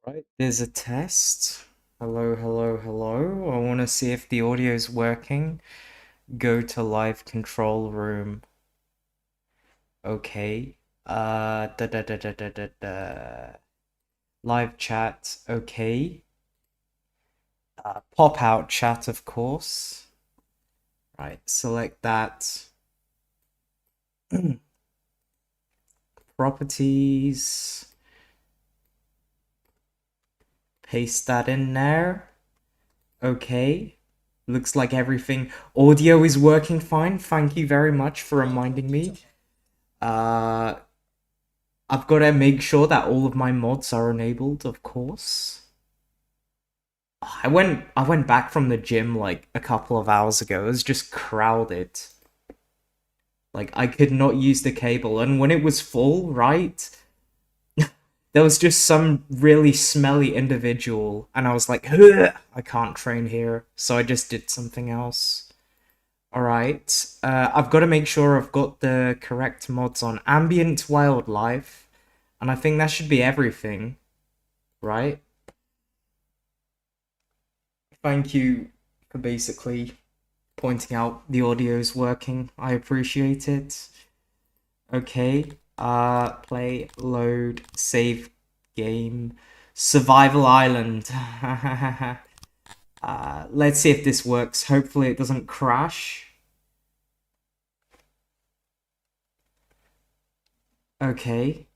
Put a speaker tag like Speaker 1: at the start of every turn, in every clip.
Speaker 1: Right, there's a test. Hello, hello, hello. I want to see if the audio is working. Go to live control room. Okay. Da da da da da da da. Live chat. Okay. Pop out chat, of course. Right, select that. Properties. Paste that in there. Okay. Looks like everything. Audio is working fine. Thank you very much for reminding me. Uh, I've got to make sure that all of my mods are enabled, of course. I went back from the gym like a couple of hours ago. It was just crowded. Like I could not use the cable, and when it was full, right? There was just some really smelly individual, and I was like, "Ugh, I can't train here," so I just did something else. Alright, I've got to make sure I've got the correct mods on. Ambient wildlife, and I think that should be everything, right? Thank you for basically pointing out the audio is working. I appreciate it. Okay, play, load, save game, survival island. Let's see if this works. Hopefully it doesn't crash. Okay.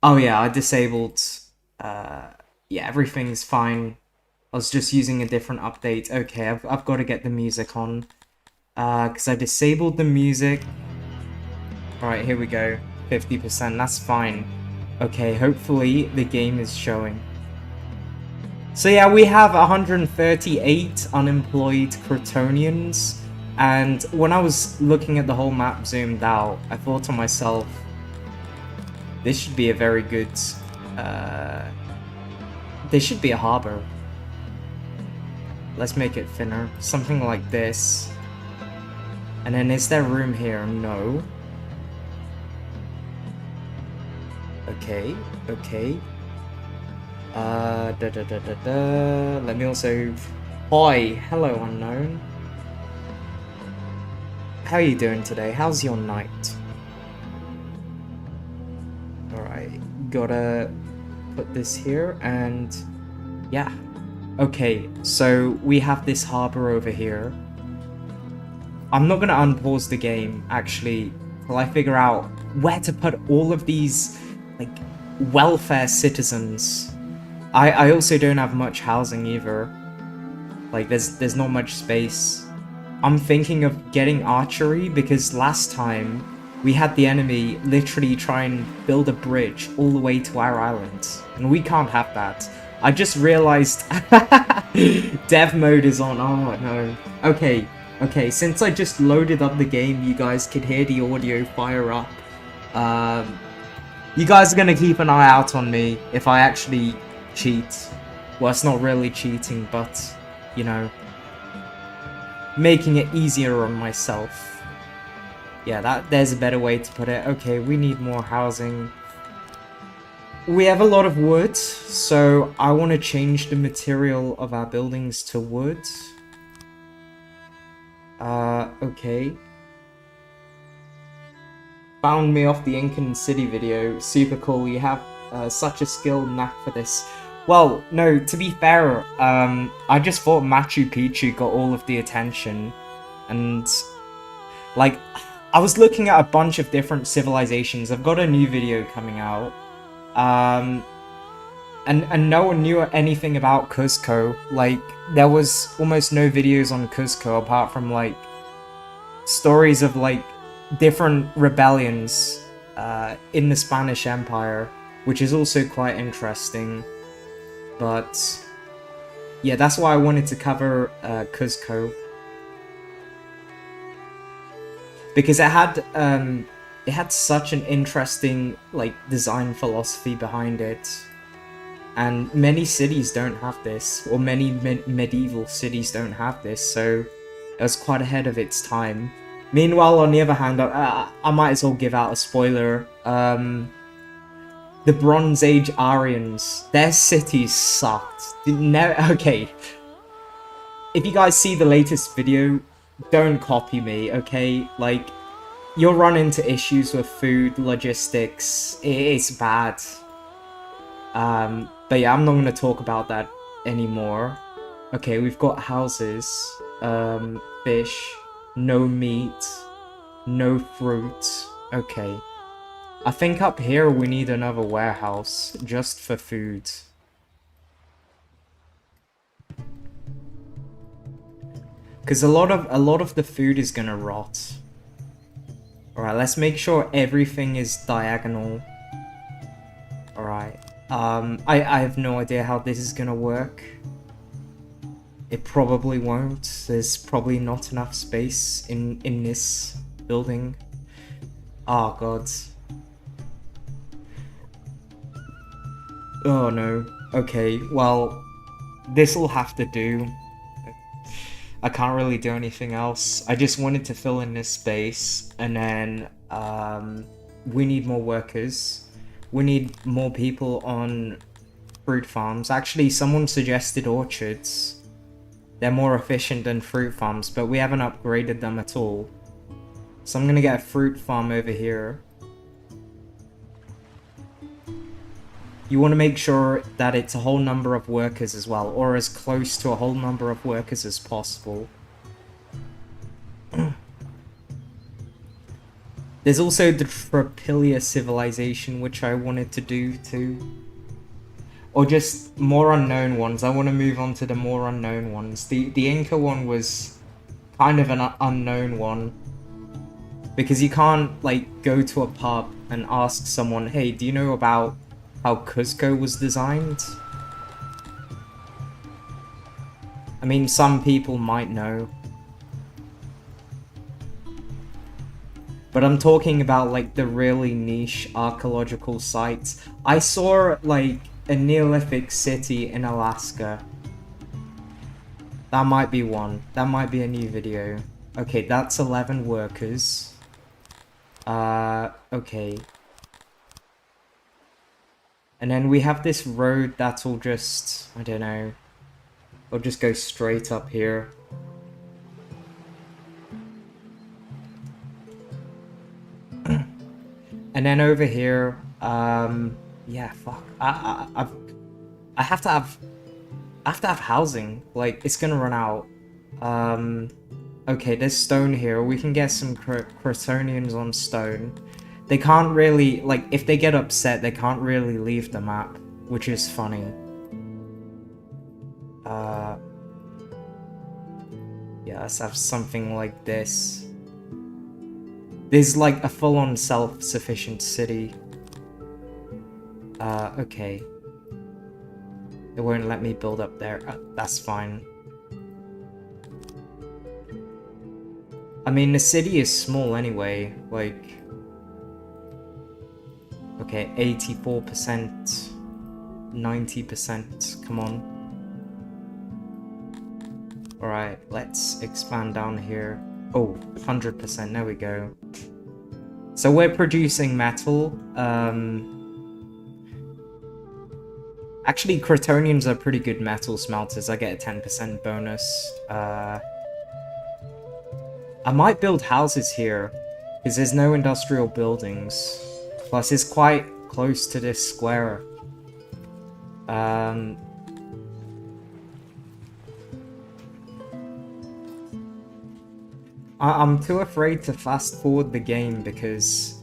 Speaker 1: Oh yeah, I disabled. Uh, yeah, everything's fine. I was just using a different update. Okay, I've got to get the music on. Because I disabled the music. Alright, here we go. 50%, that's fine. Okay, hopefully the game is showing. So yeah, we have 138 unemployed Crotonians. And when I was looking at the whole map zoomed out, I thought to myself, this should be a very good... This should be a harbor. Let's make it thinner. Something like this. And then is there room here? No. Okay, okay. Da da da da da. Let me also... Hi, hello unknown. How are you doing today? How's your night? Alright, gotta put this here and... Yeah. Okay, so we have this harbor over here. I'm not gonna unpause the game, actually, till I figure out where to put all of these, like, welfare citizens. I also don't have much housing either. Like, there's not much space. I'm thinking of getting archery because last time we had the enemy literally try and build a bridge all the way to our island. And we can't have that. I just realized dev mode is on. Oh no. Okay, okay, since I just loaded up the game, you guys could hear the audio fire up. You guys are gonna keep an eye out on me if I actually cheat. Well, it's not really cheating, but, you know, making it easier on myself. Yeah, there's a better way to put it. Okay, we need more housing. We have a lot of wood, so I want to change the material of our buildings to wood. Okay. Found me off the Incan City video. Super cool. You have such a skill knack for this. Well, no, to be fair, I just thought Machu Picchu got all of the attention. And, like, I was looking at a bunch of different civilizations. I've got a new video coming out. And no one knew anything about Cuzco. Like, there was almost no videos on Cuzco apart from, like, stories of, like, different rebellions in the Spanish Empire, which is also quite interesting. But yeah, that's why I wanted to cover Cuzco, because it had such an interesting, like, design philosophy behind it, and many cities don't have this, or many medieval cities don't have this, so it was quite ahead of its time. Meanwhile, on the other hand, I might as well give out a spoiler. The Bronze Age Aryans. Their cities sucked. Okay. If you guys see the latest video, don't copy me, okay? Like, you'll run into issues with food, logistics. It's bad. But yeah, I'm not gonna talk about that anymore. Okay, we've got houses, fish, no meat, no fruit. Okay. I think up here we need another warehouse, just for food. Because a lot of the food is gonna rot. Alright, let's make sure everything is diagonal. Alright. I have no idea how this is gonna work. It probably won't. There's probably not enough space in this building. Oh god. Oh no. Okay, well, this'll have to do. I can't really do anything else. I just wanted to fill in this space, and then we need more workers. We need more people on fruit farms. Actually, someone suggested orchards. They're more efficient than fruit farms, but we haven't upgraded them at all. So I'm gonna get a fruit farm over here. You want to make sure that it's a whole number of workers as well, or as close to a whole number of workers as possible. There's also the Tropilia civilization, which I wanted to do too. Or just more unknown ones. I want to move on to the more unknown ones. The Inca one was kind of an unknown one. Because you can't, like, go to a pub and ask someone, hey, do you know about how Cusco was designed? I mean, some people might know. But I'm talking about, like, the really niche archaeological sites. I saw, like, a Neolithic city in Alaska. That might be one. That might be a new video. Okay, that's 11 workers. Okay. And then we have this road that'll just, I don't know, it'll just go straight up here. And then over here, yeah, fuck. I have to have housing. Like, it's gonna run out. Okay, there's stone here. We can get some Crotonians on stone. They can't really, like, if they get upset, they can't really leave the map, which is funny. Yeah, let's have something like this. There's, like, a full-on self-sufficient city. Okay. It won't let me build up there. That's fine. I mean, the city is small anyway, like... Okay, 84%, 90%, come on. Alright, let's expand down here. Oh, 100%, there we go. So we're producing metal. Actually, Crotonians are pretty good metal smelters. I get a 10% bonus. I might build houses here, because there's no industrial buildings. Plus, it's quite close to this square. I'm too afraid to fast forward the game, because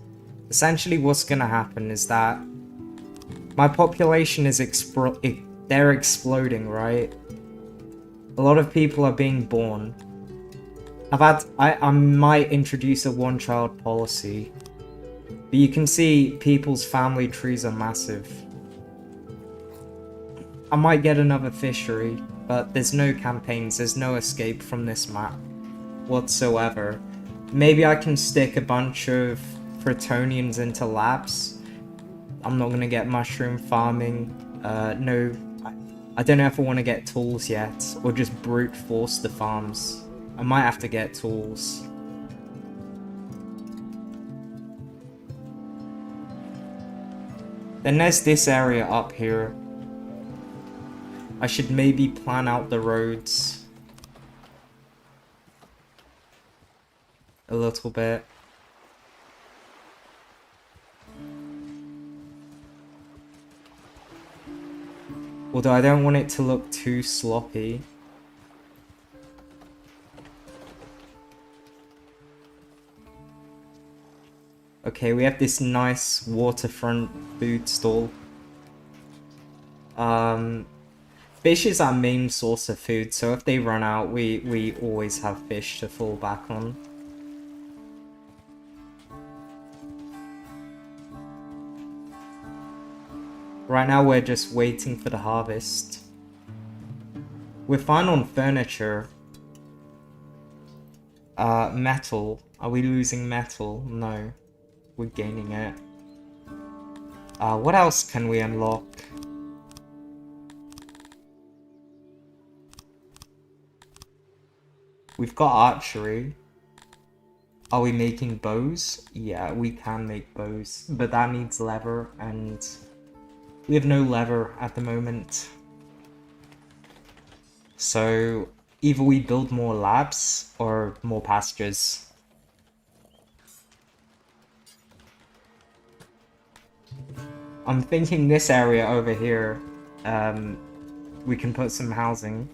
Speaker 1: essentially what's gonna happen is that my population is they're exploding, right? A lot of people are being born. I might introduce a one-child policy. But you can see people's family trees are massive. I might get another fishery, but there's no campaigns, there's no escape from this map whatsoever. Maybe I can stick a bunch of Crotonians into labs. I'm not gonna get mushroom farming. No, I don't know if I want to get tools yet, or just brute force the farms. I might have to get tools. Then there's this area up here. I should maybe plan out the roads a little bit. Although I don't want it to look too sloppy. Okay, we have this nice waterfront food stall. Fish is our main source of food, so if they run out, we always have fish to fall back on. Right now we're just waiting for the harvest. We're fine on furniture. Metal. Are we losing metal? No. We're gaining it. What else can we unlock? We've got archery. Are we making bows? Yeah, we can make bows, but that needs leather, and we have no leather at the moment. So either we build more labs or more pastures. I'm thinking this area over here, we can put some housing.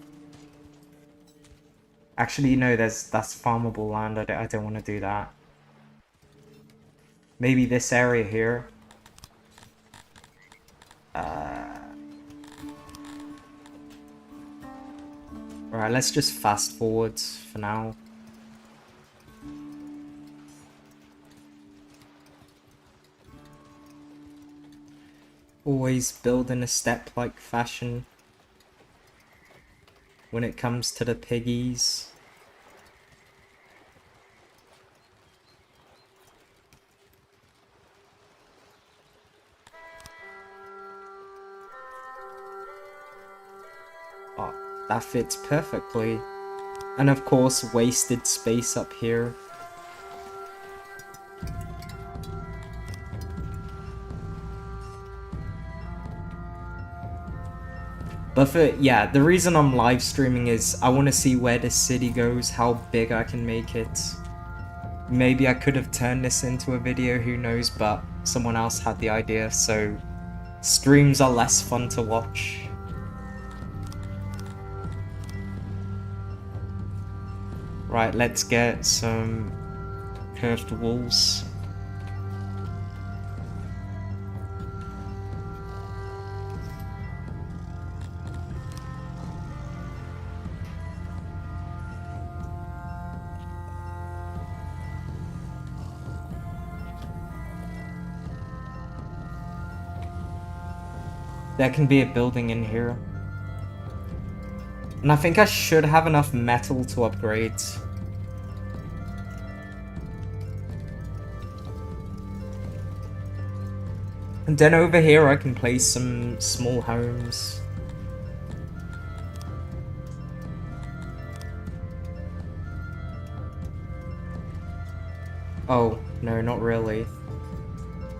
Speaker 1: Actually, no, that's farmable land. I don't want to do that. Maybe this area here. Alright, let's just fast forward for now. Always build in a step-like fashion when it comes to the piggies. Oh, that fits perfectly. And of course, wasted space up here. But yeah, the reason I'm live streaming is I want to see where this city goes, how big I can make it. Maybe I could have turned this into a video, who knows, but someone else had the idea, so streams are less fun to watch. Right, let's get some curved walls. There can be a building in here. And I think I should have enough metal to upgrade. And then over here I can place some small homes. Oh, no, not really.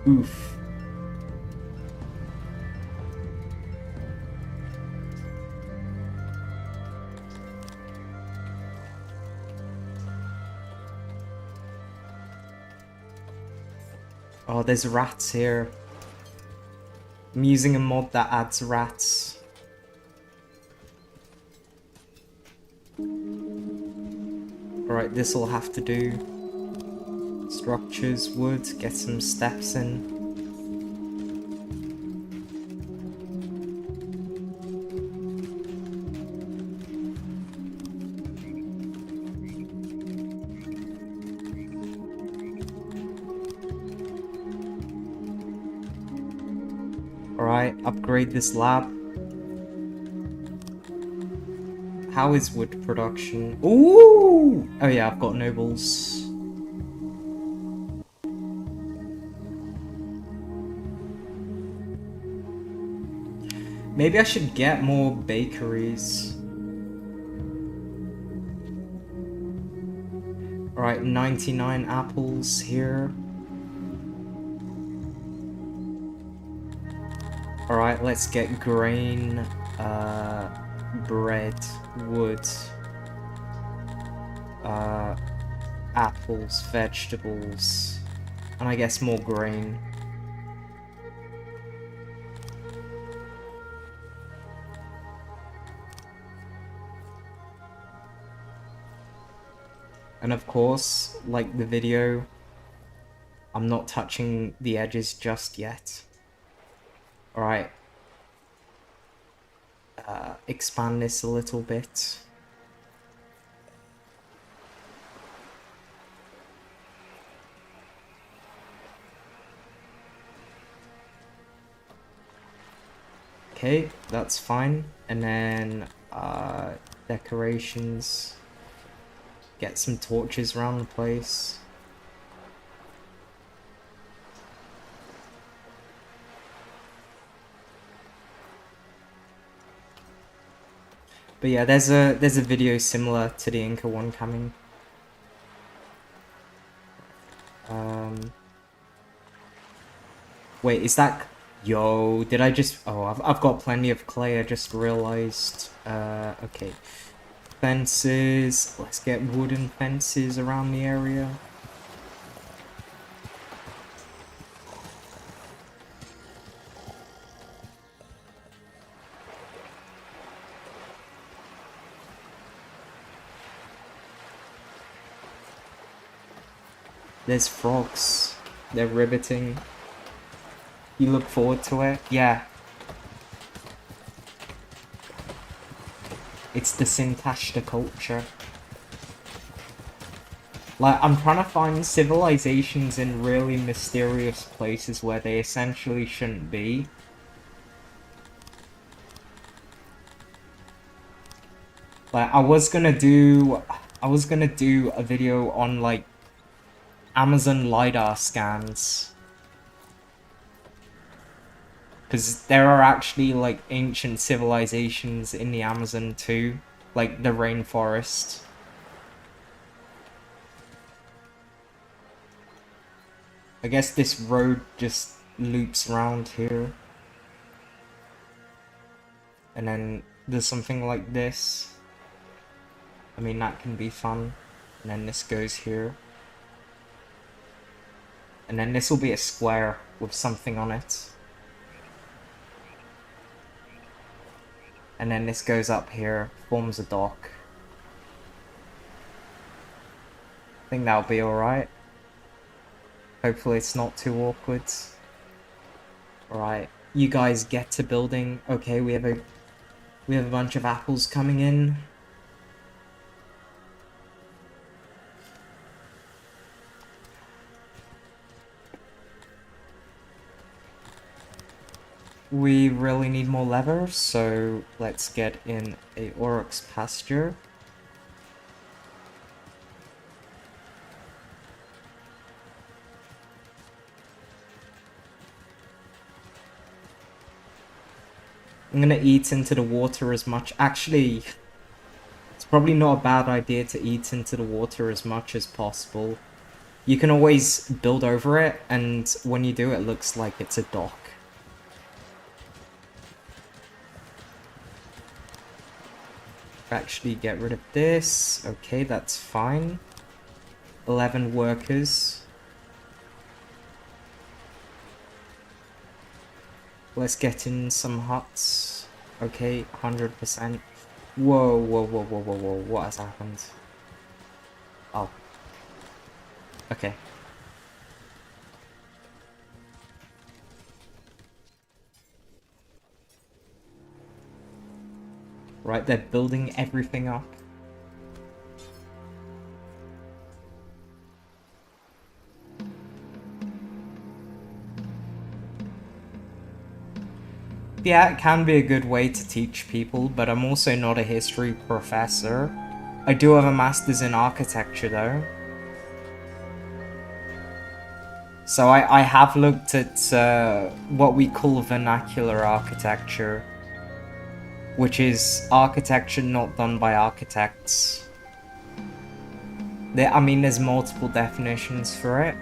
Speaker 1: Oof. Oh, there's rats here. I'm using a mod that adds rats. Alright, this'll have to do. Structures, wood, get some steps in. Alright, upgrade this lab. How is wood production? Ooh! Oh yeah, I've got nobles. Maybe I should get more bakeries. Alright, 99 apples here. Alright, let's get grain, bread, wood, apples, vegetables, and I guess more grain. And of course, like the video, I'm not touching the edges just yet. Alright. Expand this a little bit. Okay, that's fine. And then, decorations. Get some torches around the place. But yeah, there's a video similar to the Inca one coming. Wait, is that... Yo, did I just... Oh, I've got plenty of clay, I just realized. Okay. Fences. Let's get wooden fences around the area. There's frogs. They're riveting. You look forward to it? Yeah. It's the Syntashta culture. Like, I'm trying to find civilizations in really mysterious places where they essentially shouldn't be. Like, I was gonna do a video on, like, Amazon LiDAR scans. Because there are actually, like, ancient civilizations in the Amazon too. Like, the rainforest. I guess this road just loops around here. And then there's something like this. I mean, that can be fun. And then this goes here. And then this will be a square with something on it. And then this goes up here, forms a dock. I think that'll be alright. Hopefully it's not too awkward. Alright, you guys get to building. Okay, we have a bunch of apples coming in. We really need more leather, so let's get in a oryx pasture. I'm gonna eat into the water as much. Actually, it's probably not a bad idea to eat into the water as much as possible. You can always build over it, and when you do, it looks like it's a dock. Actually get rid of this. Okay, that's fine. 11 workers. Let's get in some huts. Okay, 100%. Whoa, whoa, whoa, whoa, whoa, whoa. What has happened? Oh. Okay. Right, they're building everything up. Yeah, it can be a good way to teach people, but I'm also not a history professor. I do have a master's in architecture though. So I have looked at what we call vernacular architecture, which is architecture not done by architects. I mean, there's multiple definitions for it.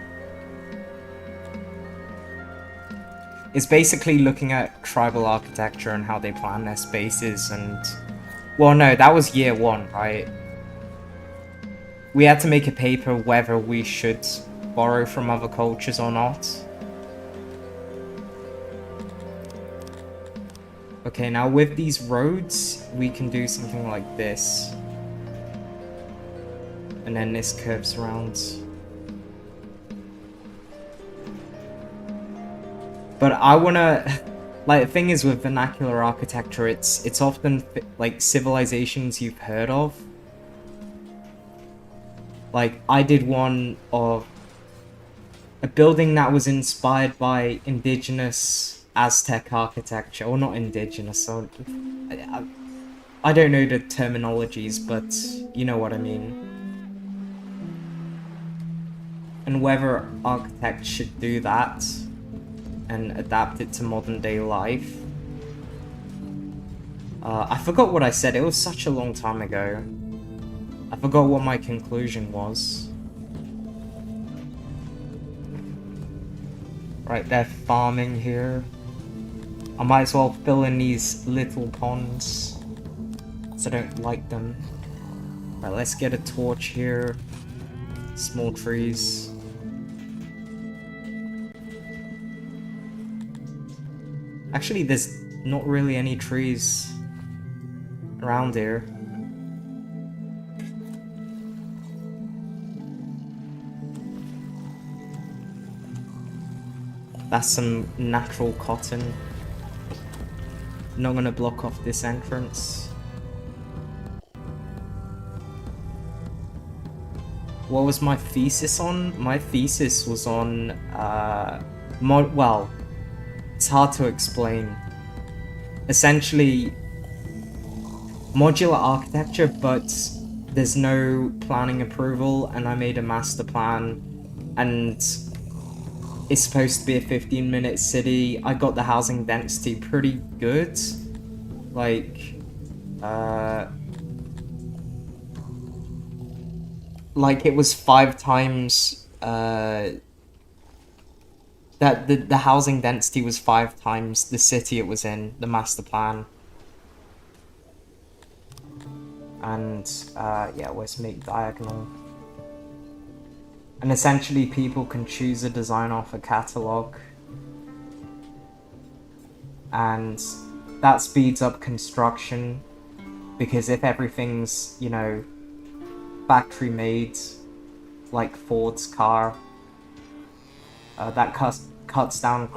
Speaker 1: It's basically looking at tribal architecture and how they plan their spaces and... Well, no, that was year 1, right? We had to make a paper whether we should borrow from other cultures or not. Okay, now with these roads, we can do something like this. And then this curves around. But I wanna... Like, the thing is with vernacular architecture, it's often, like, civilizations you've heard of. Like, I did one of a building that was inspired by indigenous Aztec architecture. Or not indigenous, so... I don't know the terminologies, but you know what I mean. And whether architects should do that and adapt it to modern day life. I forgot what I said, it was such a long time ago. I forgot what my conclusion was. Right, they're farming here. I might as well fill in these little ponds, because I don't like them. Right, let's get a torch here. Small trees. Actually, there's not really any trees around here. That's some natural cotton. Not gonna block off this entrance. What was my thesis on? My thesis was on, well, it's hard to explain. Essentially, modular architecture, but there's no planning approval, and I made a master plan, and it's supposed to be a 15-minute city. I got the housing density pretty good. Like it was 5 times, that the housing density was 5 times the city it was in, the master plan. And, yeah, let's make diagonal. And essentially people can choose a design off a catalog. And that speeds up construction, because if everything's, you know, factory made, like Ford's car, that cuts down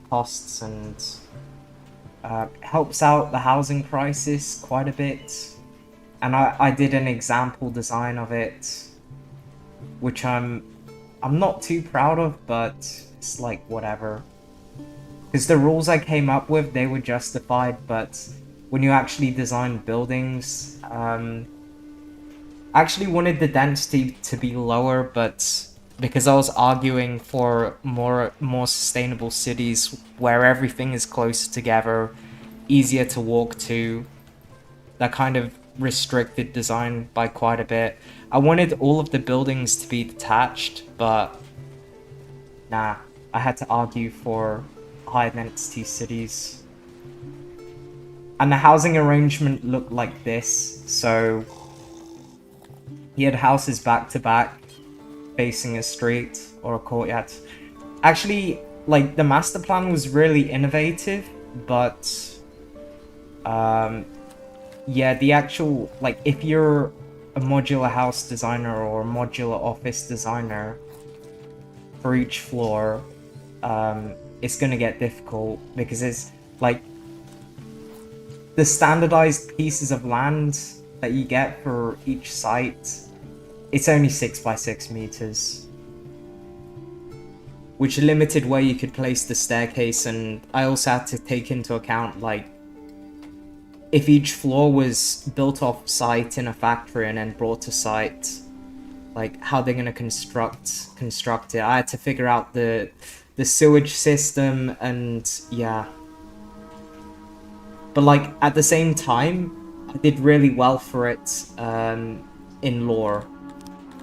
Speaker 1: costs and helps out the housing crisis quite a bit. And I did an example design of it, which I'm not too proud of, but it's like whatever. Because the rules I came up with, they were justified, but when you actually design buildings, I actually wanted the density to be lower, but because I was arguing for more sustainable cities where everything is closer together, easier to walk to, that kind of restricted design by quite a bit. I wanted all of the buildings to be detached, but nah, I had to argue for high density cities. And the housing arrangement looked like this, so he had houses back to back, facing a street or a courtyard. Actually, like, the master plan was really innovative, but yeah, the actual, like, if you're a modular house designer or a modular office designer for each floor, it's gonna get difficult, because it's like the standardized pieces of land that you get for each site, it's only 6 by 6 meters, which limited where you could place the staircase. And I also had to take into account, like, if each floor was built off site in a factory and then brought to site, like, how they're gonna construct it. I had to figure out the sewage system, and yeah. But, like, at the same time, I did really well for it in lore.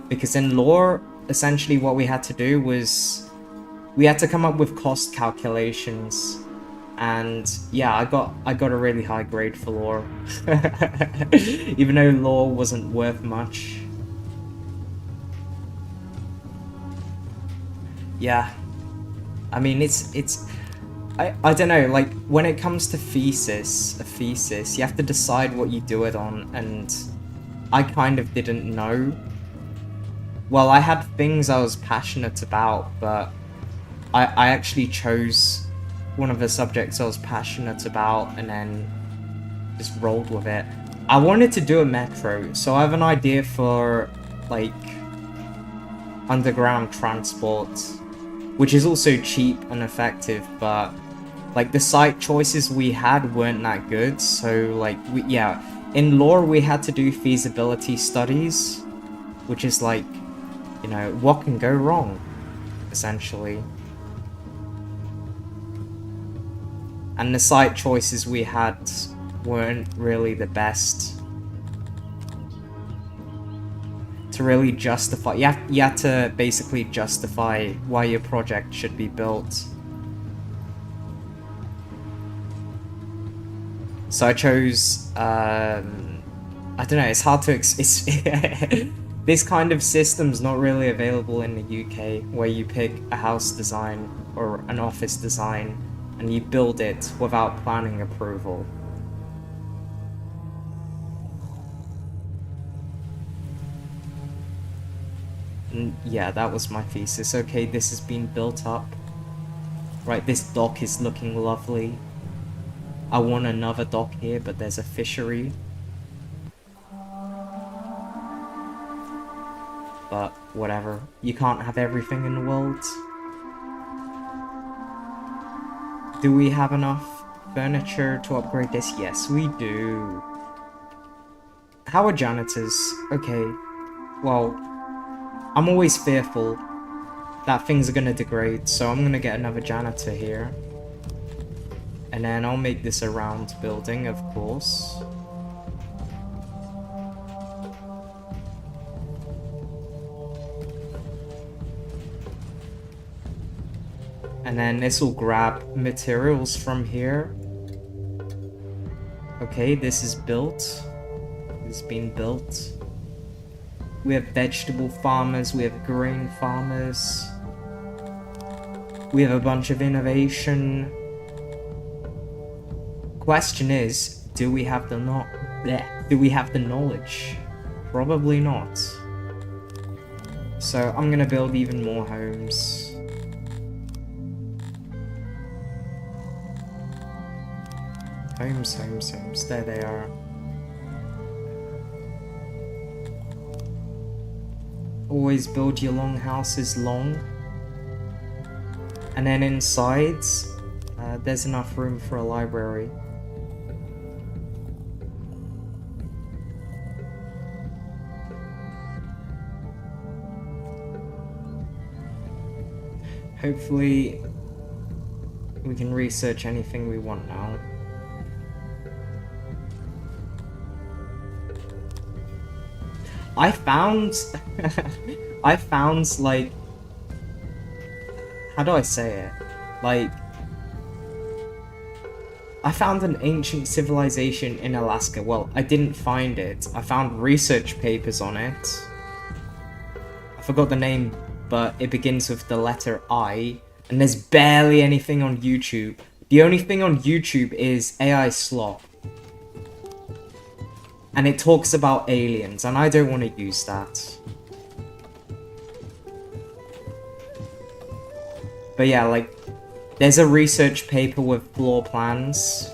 Speaker 1: Because in lore, essentially what we had to do was we had to come up with cost calculations And yeah, I got a really high grade for lore. Even though lore wasn't worth much. Yeah. I mean, I don't know, like, when it comes to a thesis, you have to decide what you do it on, and I kind of didn't know. Well, I had things I was passionate about, but I actually chose one of the subjects I was passionate about and then just rolled with it. I wanted to do a metro, so I have an idea for, like, underground transport, which is also cheap and effective, but, like, the site choices we had weren't that good, so, like, yeah, in lore we had to do feasibility studies, which is, like, you know, what can go wrong, essentially. And the site choices we had weren't really the best to really justify. You have to basically justify why your project should be built. So I chose, I don't know, it's hard to this kind of system's not really available in the UK, where you pick a house design or an office design and you build it without planning approval. And yeah, that was my thesis. Okay, this has been built up. Right, this dock is looking lovely. I want another dock here, but there's a fishery. But whatever, you can't have everything in the world. Do we have enough furniture to upgrade this? Yes, we do. How are janitors? Okay, well, I'm always fearful that things are gonna degrade, so I'm gonna get another janitor here. And then I'll make this a round building, of course. And then this will grab materials from here. Okay, this is built. This has been built. We have vegetable farmers, we have grain farmers. We have a bunch of innovation. Question is, do we have the knowledge? Probably not. So I'm gonna build even more homes. Homes. There they are. Always build your long houses long. And then inside, there's enough room for a library. Hopefully, we can research anything we want now. I found, like, how do I say it? Like, I found an ancient civilization in Alaska. Well, I didn't find it. I found research papers on it. I forgot the name, but it begins with the letter I, and there's barely anything on YouTube. The only thing on YouTube is AI slop. And it talks about aliens, and I don't want to use that. But yeah, like, there's a research paper with floor plans.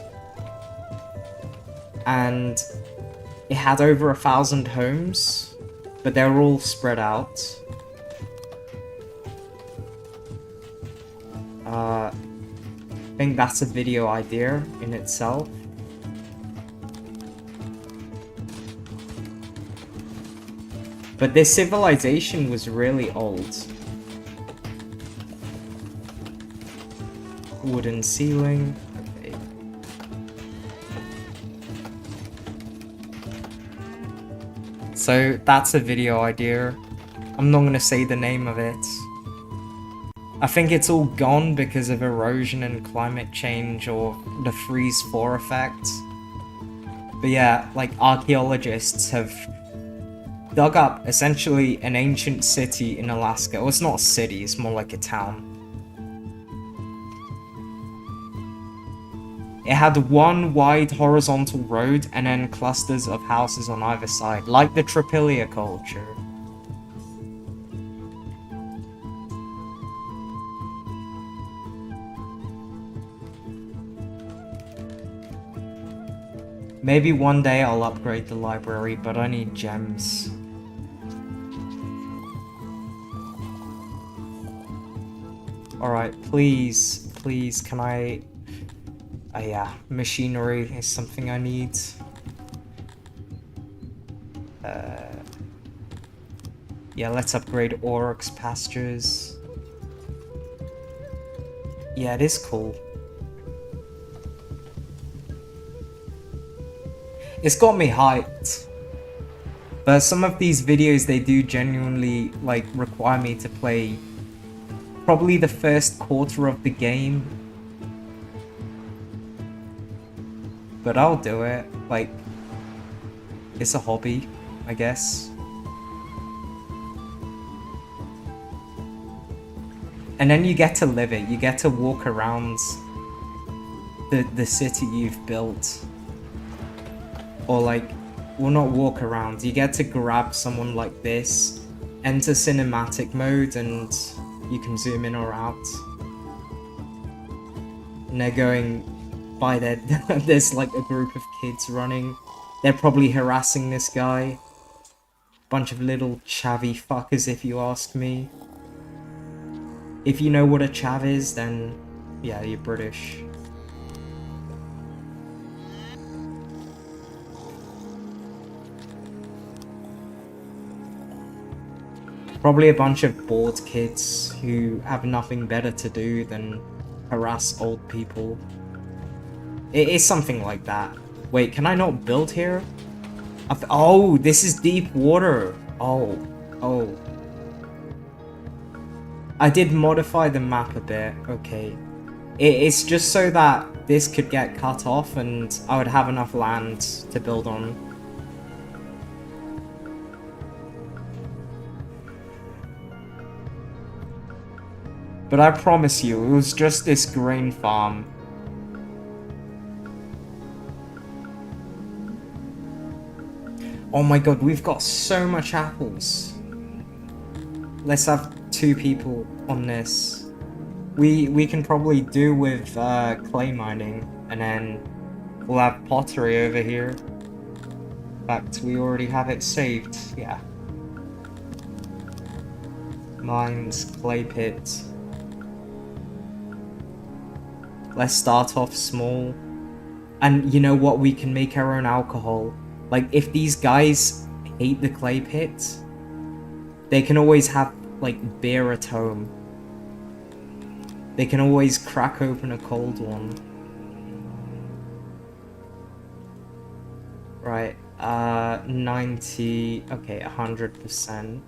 Speaker 1: And it had over 1,000 homes, but they're all spread out. I think that's a video idea in itself. But this civilization was really old. Wooden ceiling. Okay. So that's a video idea. I'm not gonna say the name of it. I think it's all gone because of erosion and climate change or the freeze-thaw effect. But yeah, like archaeologists have dug up essentially an ancient city in Alaska. Well, it's not a city, it's more like a town. It had one wide horizontal road and then clusters of houses on either side, like the Tripilia culture. Maybe one day I'll upgrade the library, but I need gems. Alright, please, please, can I... Oh yeah, machinery is something I need. Yeah, let's upgrade Oryx pastures. Yeah, it is cool. It's got me hyped. But some of these videos, they do genuinely, like, require me to play probably the first quarter of the game. But I'll do it. Like, it's a hobby, I guess. And then you get to live it. You get to walk around the city you've built. Or like, well, not walk around. You get to grab someone like this, enter cinematic mode, and you can zoom in or out. And they're going by there. There's like a group of kids running. They're probably harassing this guy. Bunch of little chavvy fuckers, if you ask me. If you know what a chav is, then yeah, you're British. Probably a bunch of bored kids who have nothing better to do than harass old people. It is something like that. Wait, can I not build here? Oh, this is deep water. Oh. I did modify the map a bit, okay. It's just so that this could get cut off and I would have enough land to build on. But I promise you, it was just this grain farm. Oh my god, we've got so much apples. Let's have 2 people on this. We can probably do with clay mining, and then we'll have pottery over here. In fact, we already have it saved, yeah. Mines, clay pit. Let's start off small. And you know what? We can make our own alcohol. Like, if these guys hate the clay pit, they can always have, like, beer at home. They can always crack open a cold one. Right, 90, okay, 100%.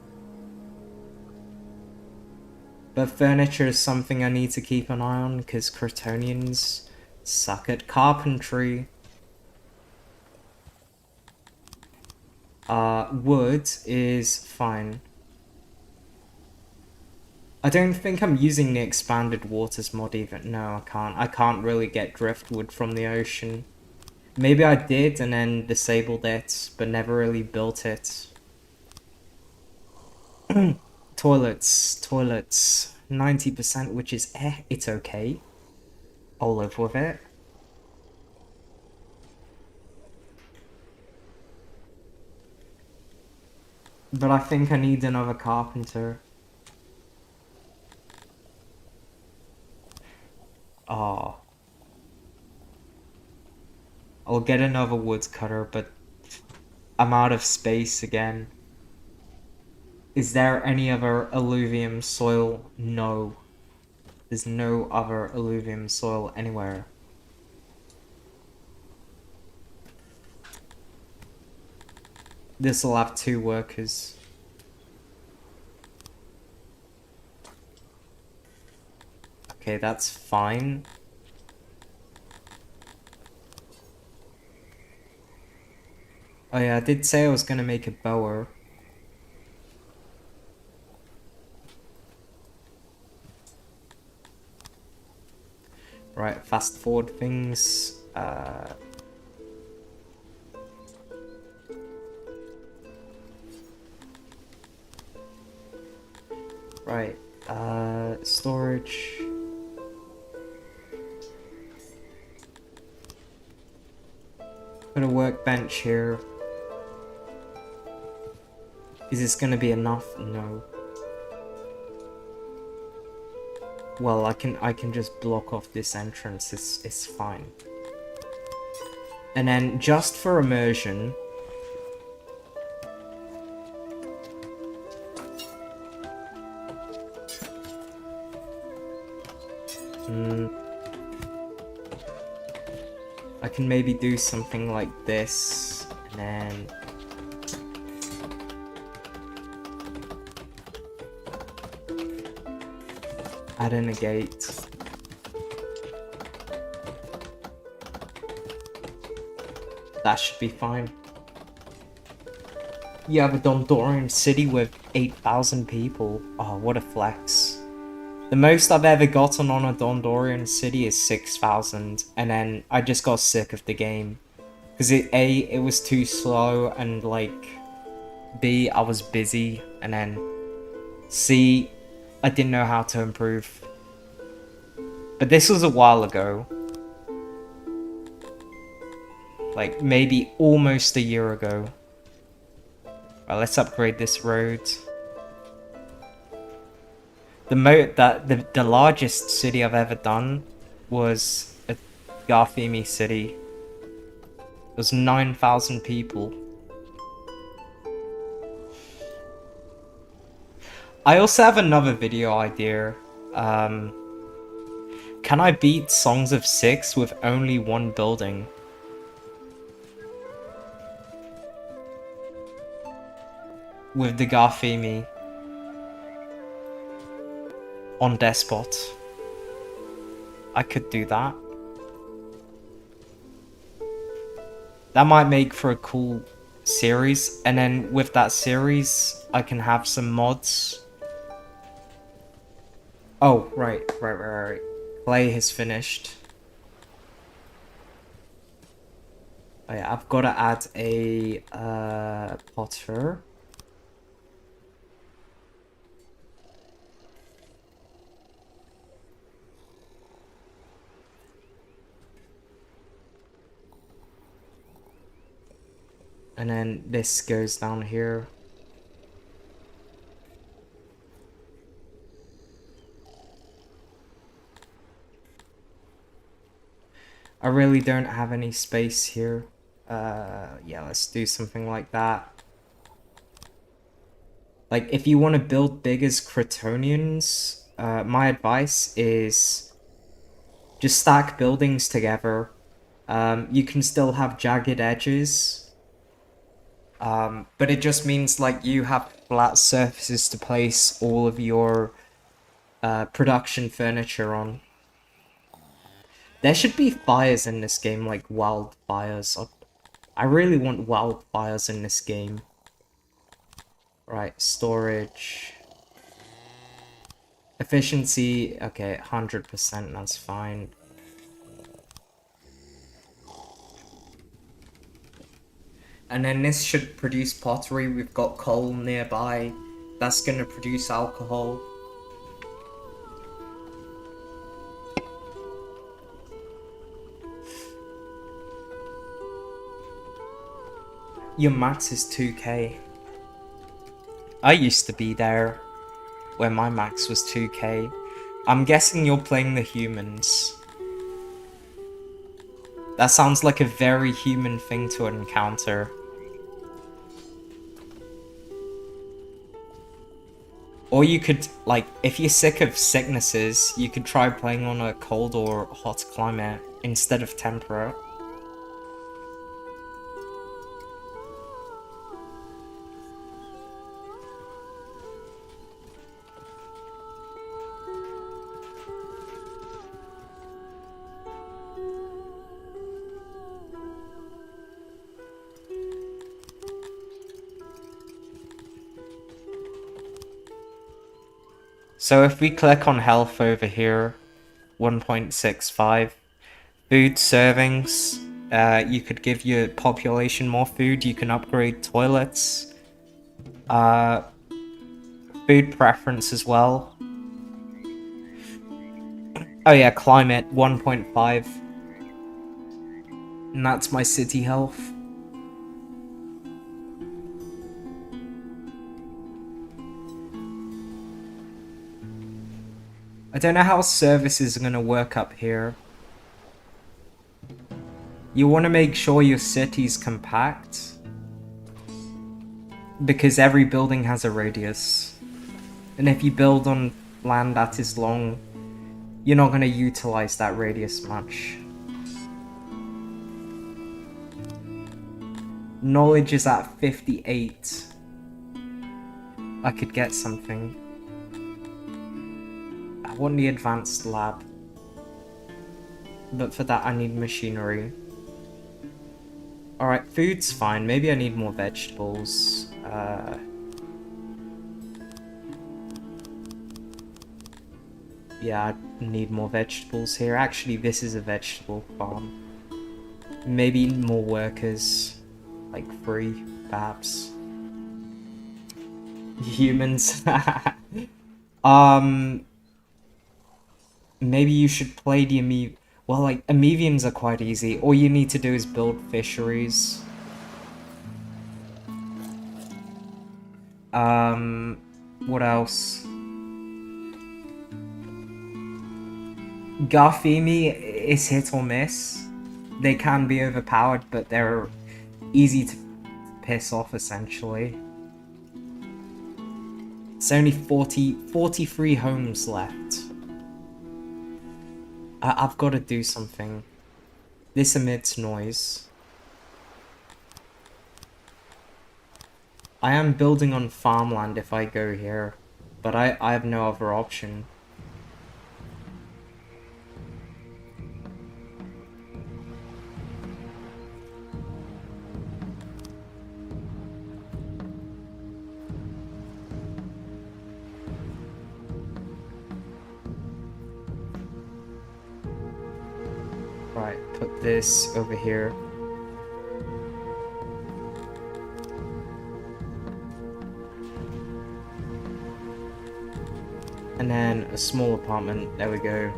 Speaker 1: But furniture is something I need to keep an eye on, because Crotonians suck at carpentry. Wood is fine. I don't think I'm using the expanded waters mod even. No, I can't really get driftwood from the ocean. Maybe I did and then disabled it, but never really built it. Toilets. 90%, which is it's okay. I'll live with it. But I think I need another carpenter. Oh. I'll get another woodcutter, but I'm out of space again. Is there any other alluvium soil? No. There's no other alluvium soil anywhere. This'll have 2 workers. Okay, that's fine. Oh yeah, I did say I was gonna make a bower. Right, fast forward things. Right, storage. Put a workbench here. Is this gonna be enough? No. Well, I can just block off this entrance. It's fine. And then just for immersion, I can maybe do something like this, and then add in a gate. That should be fine. You have a Dondorian city with 8,000 people. Oh, what a flex. The most I've ever gotten on a Dondorian city is 6,000, and then I just got sick of the game. Because it was too slow, and like, B, I was busy, and then C, I didn't know how to improve. But this was a while ago. Like, maybe almost a year ago. Well, let's upgrade this road. The largest city I've ever done was a Garfimi city. It was 9,000 people. I also have another video idea. Can I beat Songs of Syx with only one building? With the Garfimi on Despot. I could do that. That might make for a cool series, and then with that series, I can have some mods. Oh, right. Clay has finished. Oh yeah, I've got to add a potter. And then this goes down here. I really don't have any space here. Yeah, let's do something like that. Like, if you want to build big as Cretonians, my advice is just stack buildings together. You can still have jagged edges. But it just means like you have flat surfaces to place all of your production furniture on. There should be fires in this game, like wildfires. I really want wildfires in this game. Right, storage. Efficiency, okay, 100%, that's fine. And then this should produce pottery. We've got coal nearby. That's gonna produce alcohol. Your max is 2k. I used to be there where my max was 2k. I'm guessing you're playing the humans. That sounds like a very human thing to encounter. Or you could, like, if you're sick of sicknesses, you could try playing on a cold or hot climate instead of temperate. So if we click on health over here, 1.65. Food servings. You could give your population more food. You can upgrade toilets. Food preference as well. Oh yeah, climate 1.5. And that's my city health. I don't know how services are going to work up here. You want to make sure your city's compact, because every building has a radius. And if you build on land that is long, you're not going to utilize that radius much. Knowledge is at 58. I could get something. I want the advanced lab. But for that I need machinery. Alright, food's fine. Maybe I need more vegetables. Yeah, I need more vegetables here. Actually, this is a vegetable farm. Maybe more workers. Like 3, perhaps. Humans. Maybe you should play the well, like, amoebians are quite easy. All you need to do is build fisheries. What else? Garfimi is hit or miss. They can be overpowered, but they're easy to piss off, essentially. It's only 43 homes left. I've got to do something. This emits noise. I am building on farmland if I go here, but I have no other option. Right, put this over here. And then a small apartment, there we go.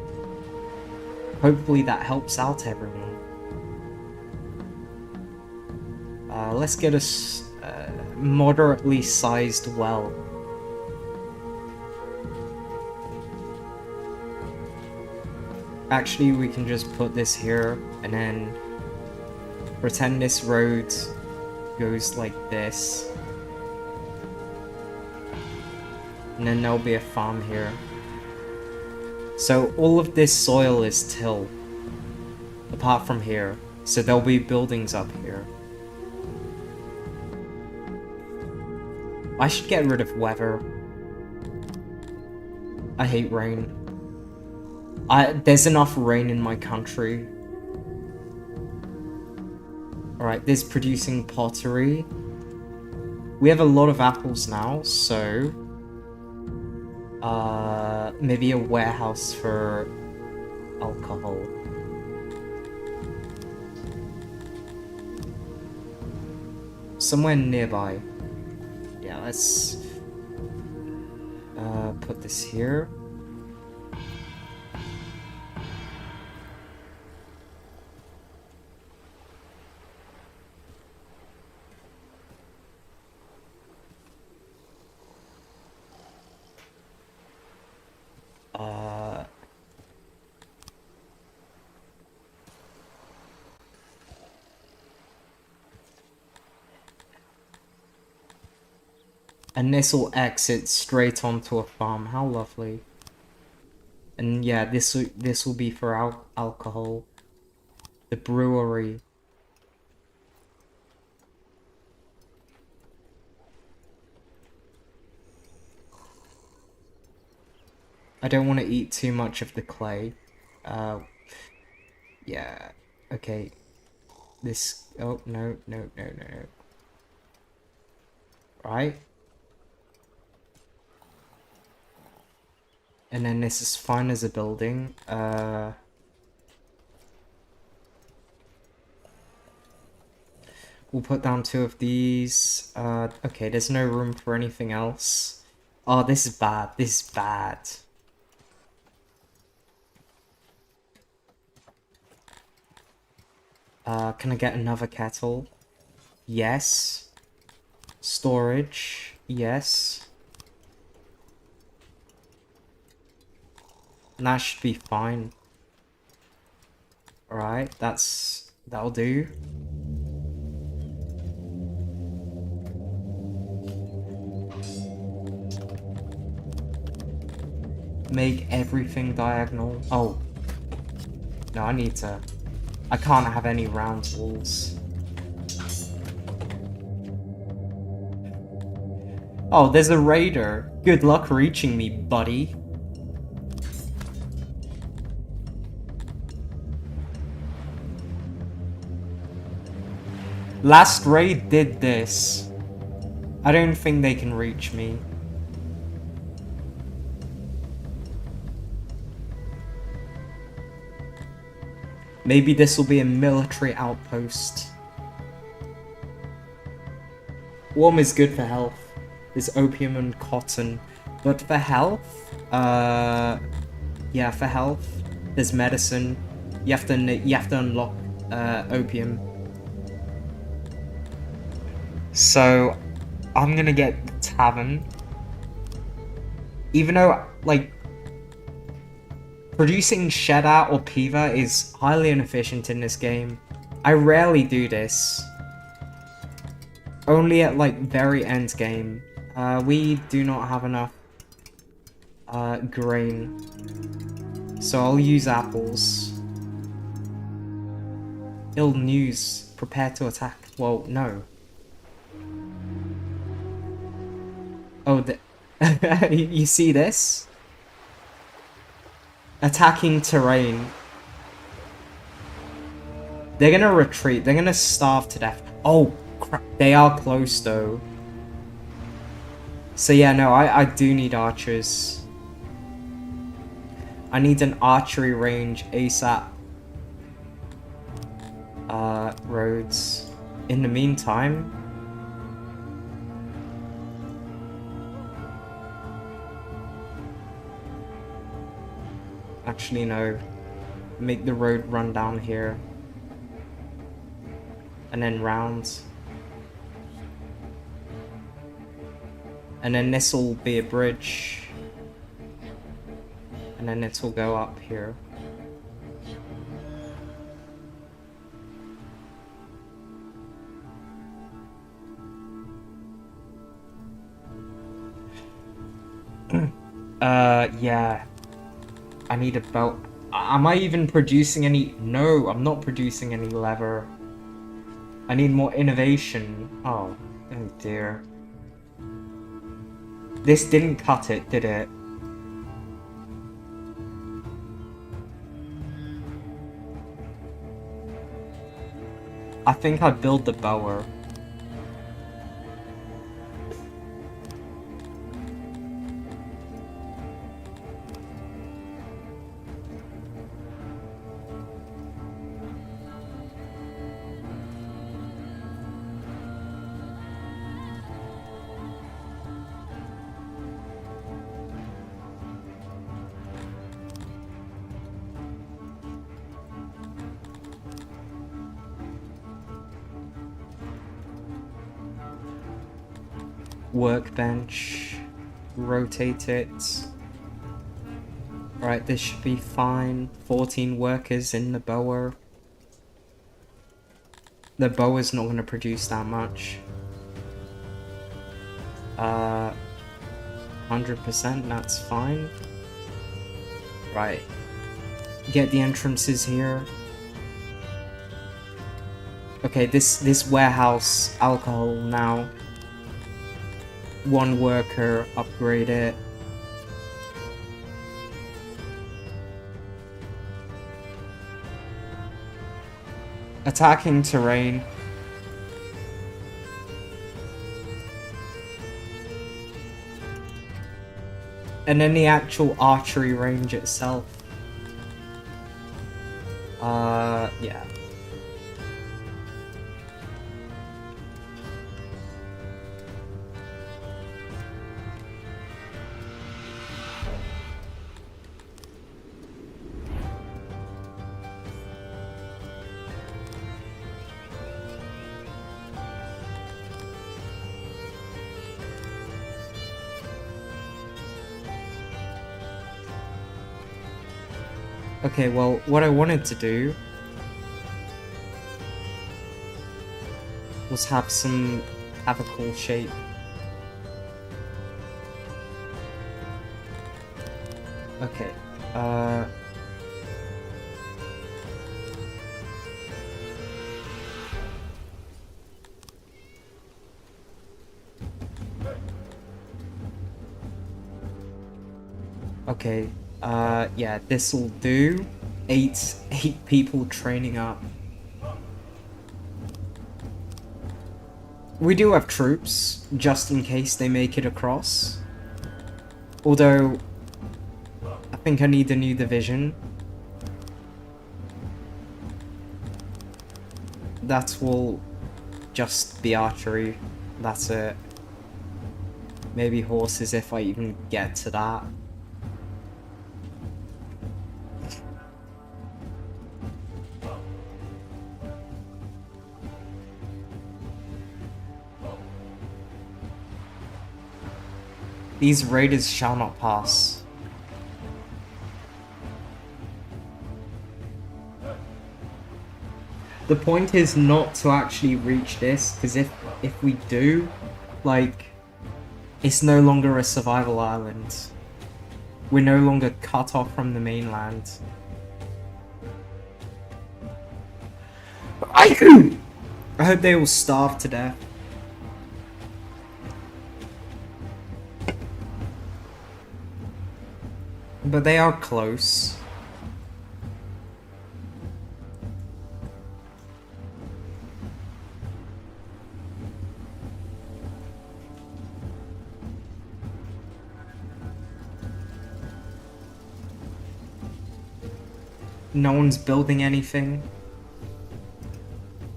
Speaker 1: Hopefully that helps out everyone. Let's get a moderately sized well. Actually, we can just put this here and then pretend this road goes like this. And then there'll be a farm here. So all of this soil is till, apart from here. So there'll be buildings up here. I should get rid of weather. I hate rain. There's enough rain in my country. Alright, there's producing pottery. We have a lot of apples now, so... maybe a warehouse for alcohol. Somewhere nearby. Yeah, let's put this here. And this will exit straight onto a farm. How lovely. And yeah, this will be for alcohol. The brewery. I don't want to eat too much of the clay. Yeah. Okay. This... Oh, no. Right? And then this is fine as a building. We'll put down 2 of these. Okay, there's no room for anything else. Oh, this is bad. This is bad. Can I get another kettle? Yes. Storage. Yes. And that should be fine. Alright, that'll do. Make everything diagonal. Oh. No, I can't have any round walls. Oh, there's a raider. Good luck reaching me, buddy. Last raid did this. I don't think they can reach me. Maybe this will be a military outpost. Warm is good for health. There's opium and cotton. But for health, yeah, for health, there's medicine. You have to unlock opium. So I'm gonna get the tavern. Even though, like, producing cheddar or piva is highly inefficient in this game. I rarely do this. Only at, like, very end game. We do not have enough grain. So I'll use apples. Ill news. Prepare to attack. Well, no. Oh, you see this? Attacking terrain. They're gonna retreat. They're gonna starve to death. Oh, crap. They are close, though. So yeah, no, I do need archers. I need an archery range ASAP. Roads. In the meantime... Actually, no. Make the road run down here. And then round. And then this'll be a bridge. And then it'll go up here. Yeah. I need a belt. Am I even producing any? No, I'm not producing any leather. I need more innovation. Oh dear. This didn't cut it, did it? I think I build the bower. Workbench, rotate it. Right, this should be fine. 14 workers in the bower. The bower's not going to produce that much. 100%, that's fine. Right. Get the entrances here. Okay, this warehouse alcohol now. 1 worker, upgrade it. Attacking terrain. And then the actual archery range itself. Yeah. Okay, well, what I wanted to do was have a cool shape. Okay, okay, yeah, this'll do. Eight people training up. We do have troops, just in case they make it across. Although, I think I need a new division. That will just be archery. That's it. Maybe horses if I even get to that. These raiders shall not pass. The point is not to actually reach this, because if we do, like, it's no longer a survival island. We're no longer cut off from the mainland. I hope they all starve to death. But they are close. No one's building anything.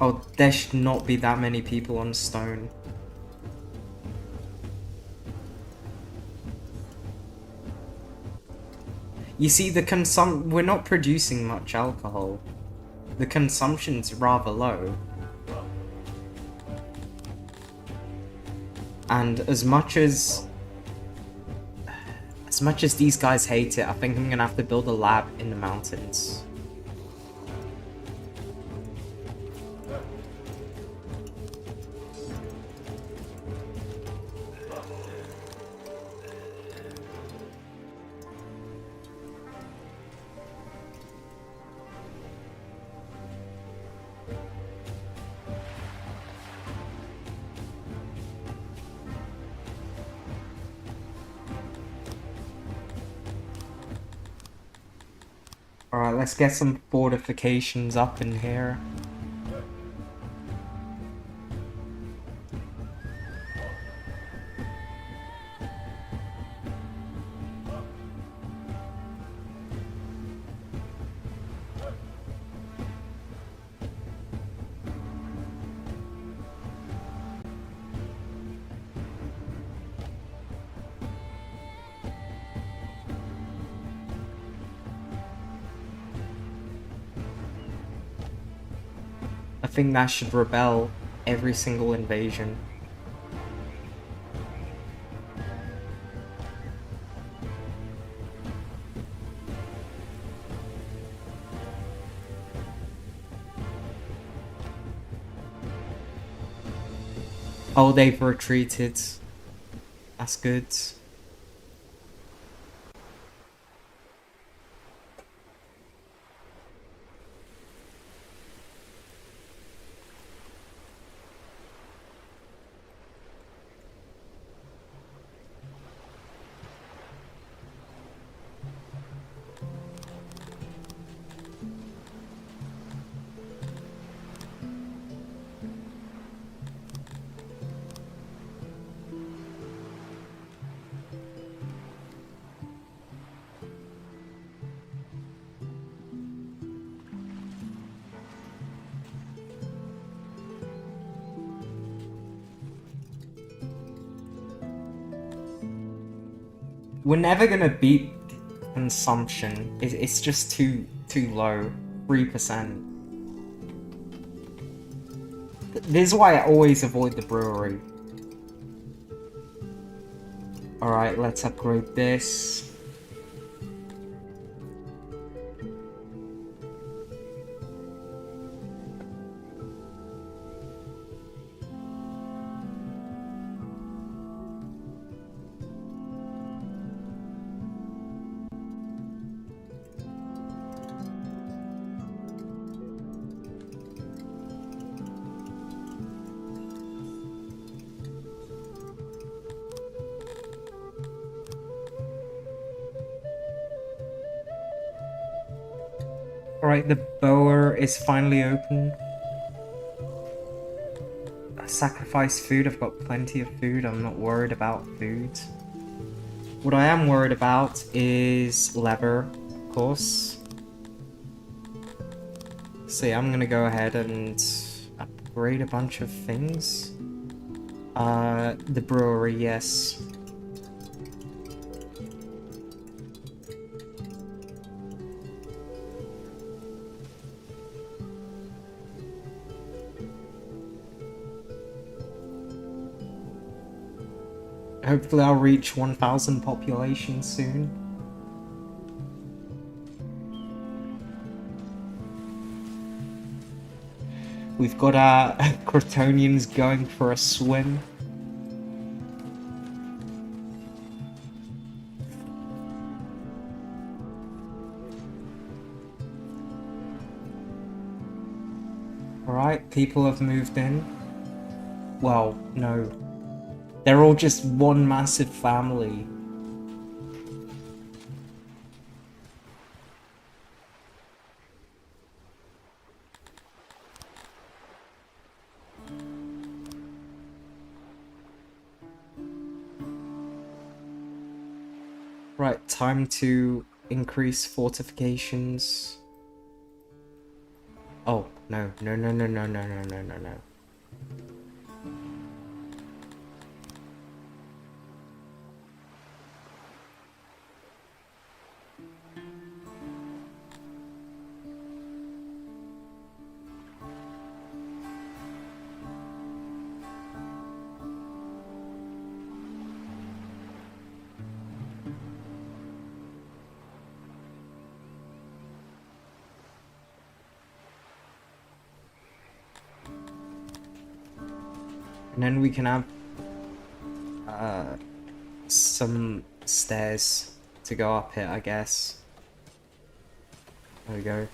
Speaker 1: Oh, there should not be that many people on stone. You see, we're not producing much alcohol. The consumption's rather low. And as much as these guys hate it, I think I'm gonna have to build a lab in the mountains. Alright, let's get some fortifications up in here. I think that should rebel every single invasion. Oh, they've retreated. That's good. We're never gonna beat consumption. It's just too low. 3%. This is why I always avoid the brewery. Alright, let's upgrade this. Alright, the bower is finally open. Sacrifice food, I've got plenty of food, I'm not worried about food. What I am worried about is leather, of course. So yeah, I'm gonna go ahead and upgrade a bunch of things. The brewery, yes. Hopefully I'll reach 1,000 population soon. We've got our Crotonians going for a swim. Alright, people have moved in. Well, no. They're all just one massive family. Right, time to increase fortifications. Oh, no. And then we can have some stairs to go up here, I guess. There we go.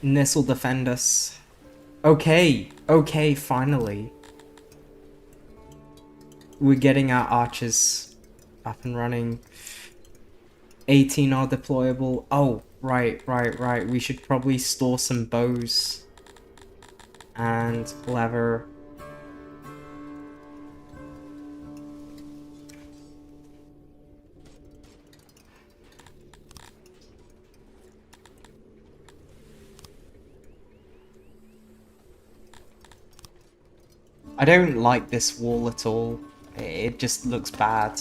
Speaker 1: And this will defend us. Okay, finally. We're getting our archers up and running. 18 are deployable. Oh, right. We should probably store some bows. And leather. I don't like this wall at all. It just looks bad.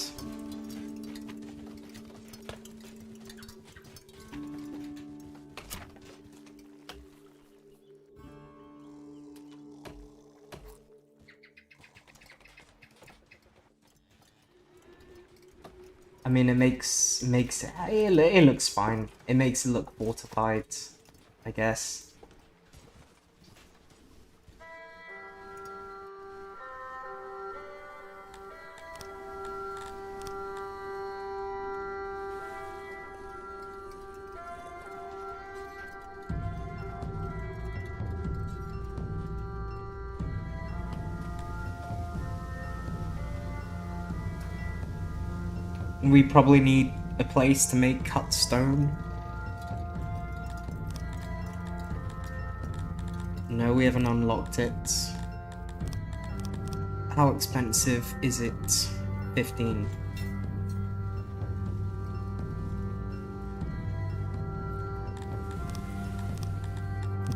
Speaker 1: I mean, it looks fine. It makes it look fortified, I guess. We probably need a place to make cut stone. No, we haven't unlocked it. How expensive is it? 15.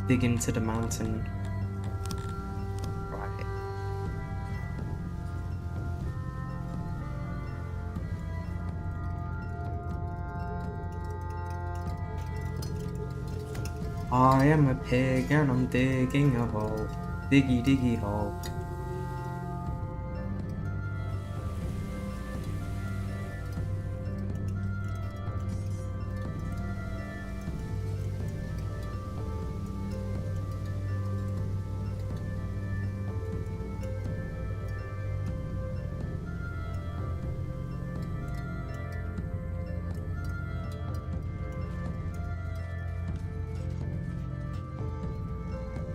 Speaker 1: Dig into the mountain. Right. I am a pig and I'm digging a hole. Diggy diggy hole.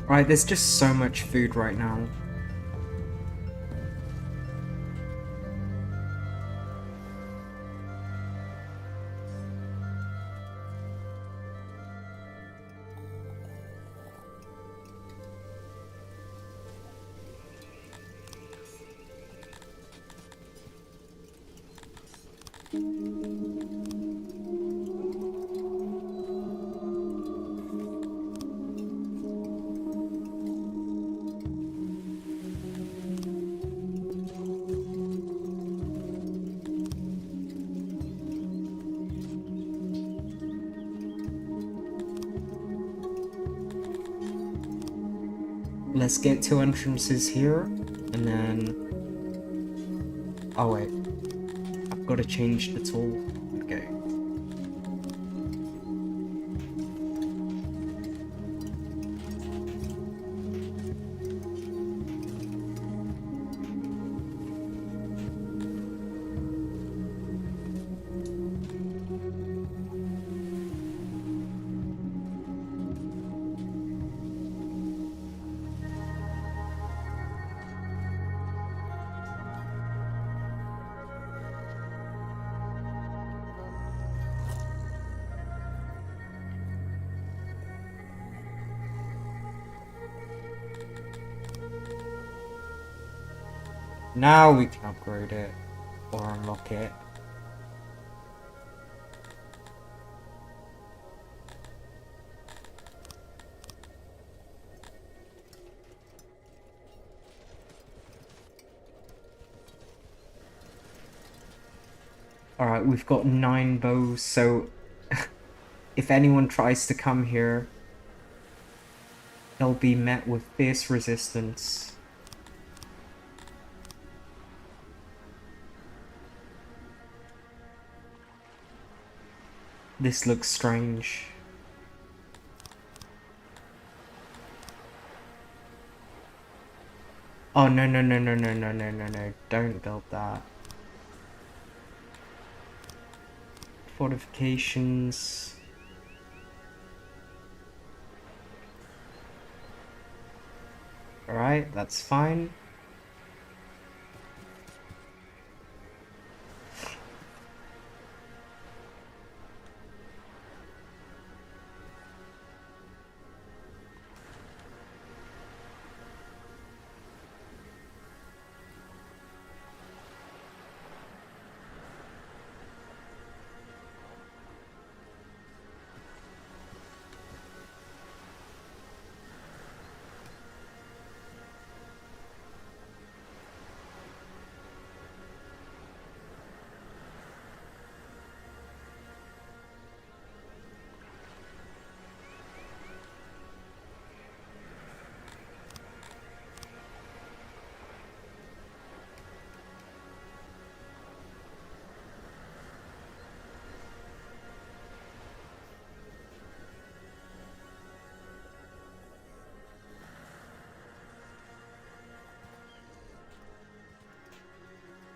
Speaker 1: Right, there's just so much food right now. Let's get 2 entrances here, and then... Oh wait, I've got to change the tool. Okay. Now we can upgrade it, or unlock it. Alright, we've got 9 bows, so if anyone tries to come here, they'll be met with fierce resistance. This looks strange. Oh, no, no, no, no, no, no, no, no, no. Don't build that. Fortifications. Alright, that's fine.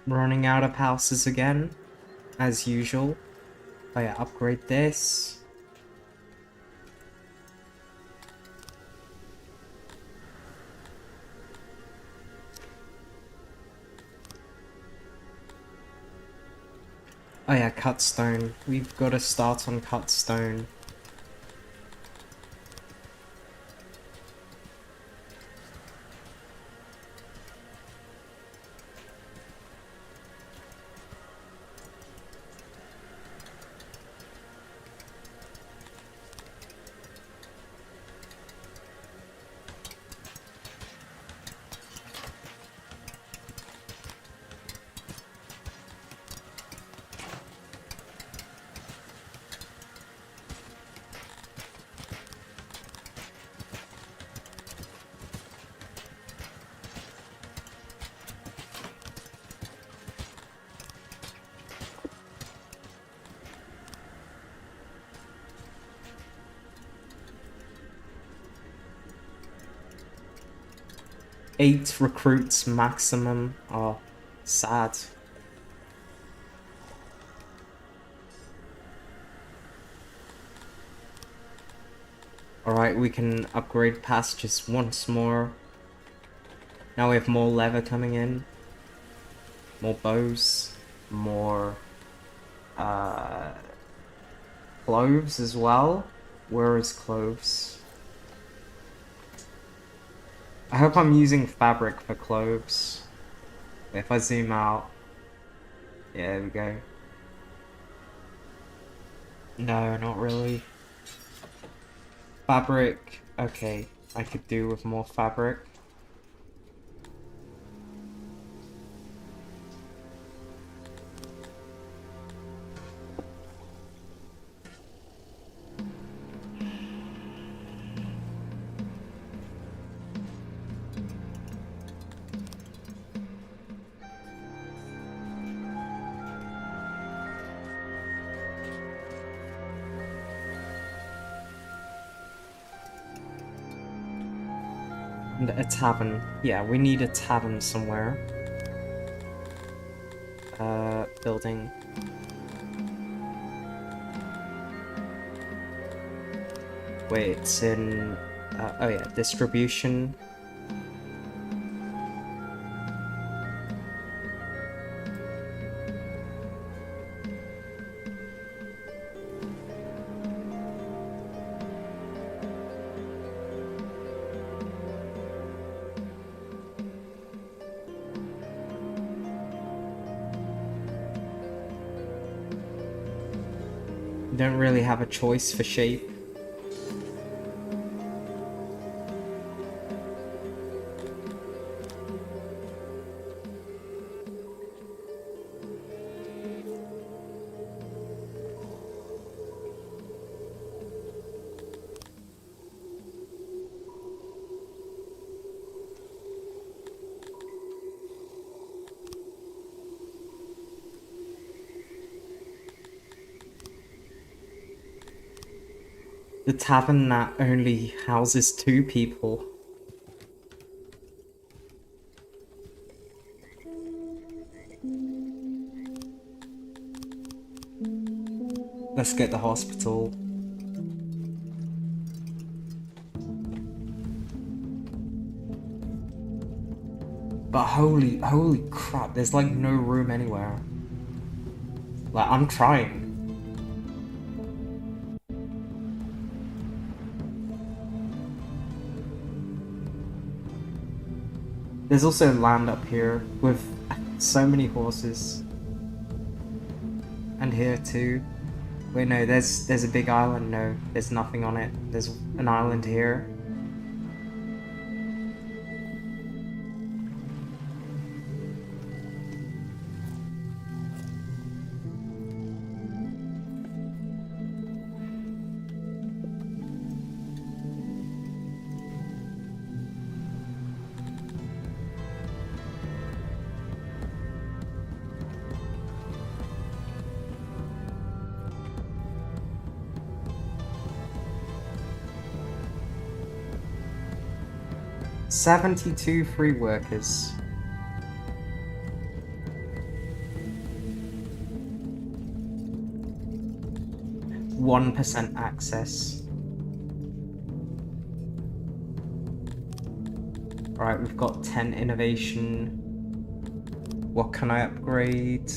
Speaker 1: Running out of houses again, as usual. Oh yeah, upgrade this. Oh yeah, cut stone. We've got to start on cut stone. 8 recruits maximum. Oh, sad. Alright, we can upgrade past just once more. Now we have more leather coming in. More bows. More cloves as well. Where is cloves? I hope I'm using fabric for cloves. If I zoom out. Yeah, there we go. No, not really. Fabric. Okay, I could do with more fabric. And a tavern. Yeah, we need a tavern somewhere. Building. Wait, it's in... oh yeah, distribution. Don't really have a choice for shape. The tavern that only houses 2 people. Let's get the hospital. But holy crap, there's like no room anywhere. Like, I'm trying. There's also land up here with so many horses. And here too. Wait, no, there's a big island. No, there's nothing on it. There's an island here. $72 free workers. %1 access. Alright, we've got 10 innovation. What can I upgrade?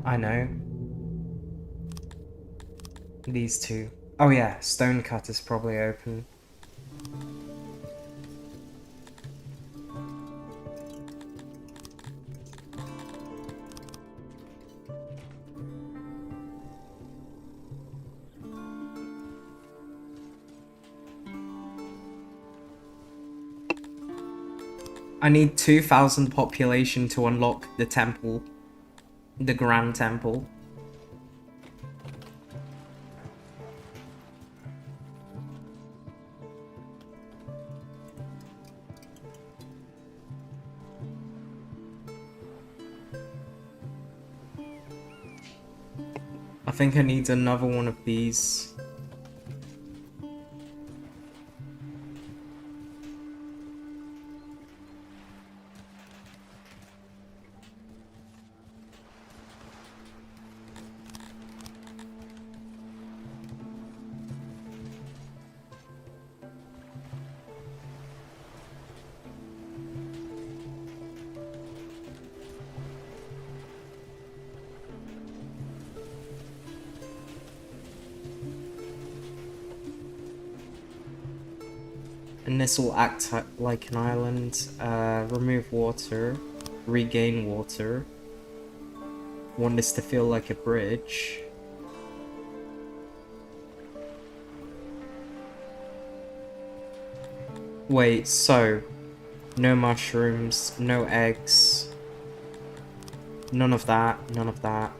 Speaker 1: I know. These 2. Oh yeah, stone cut is probably open. I need 2,000 population to unlock the temple. The Grand Temple. I think I need another one of these. And this will act like an island. Remove water. Regain water. Want this to feel like a bridge. Wait, so... no mushrooms, no eggs. None of that, none of that.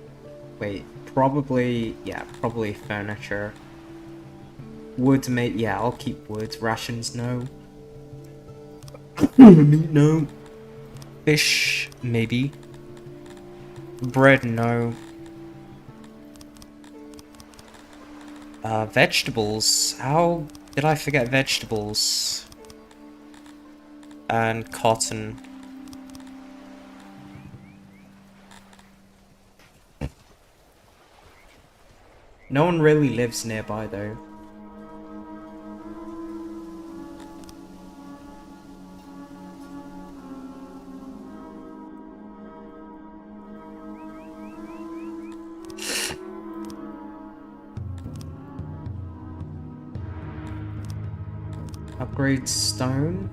Speaker 1: Wait, probably... yeah, probably furniture. Wood, yeah, I'll keep wood. Rations, no. Meat, no. Fish, maybe. Bread, no. Vegetables. How did I forget vegetables? And cotton. No one really lives nearby, though. Upgrade stone.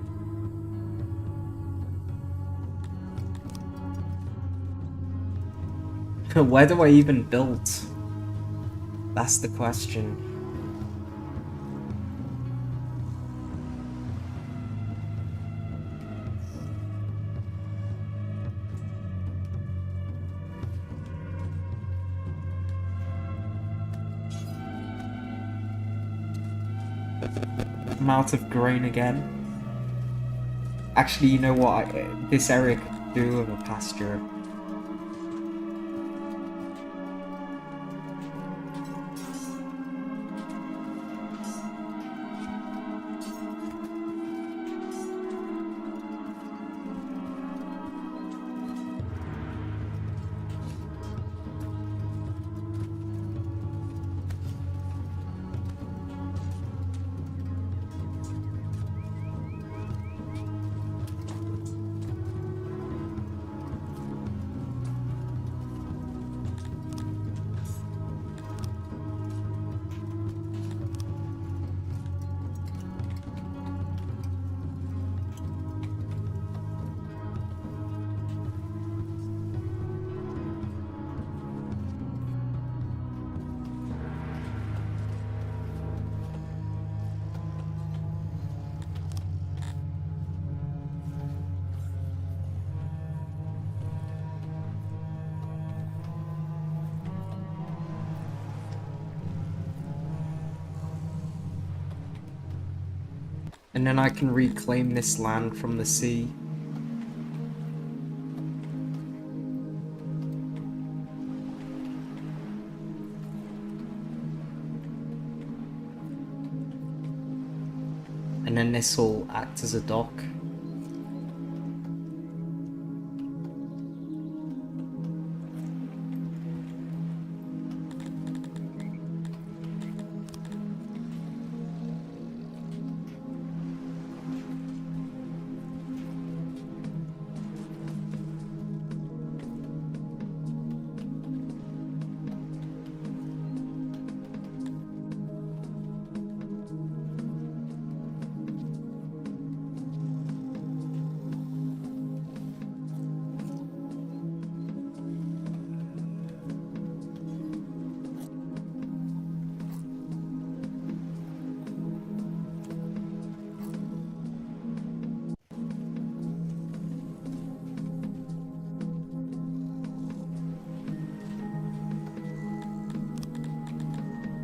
Speaker 1: Where do I even build? That's the question. I'm out of grain again. Actually, you know what? This area could do with a pasture. And then I can reclaim this land from the sea. And then this will act as a dock.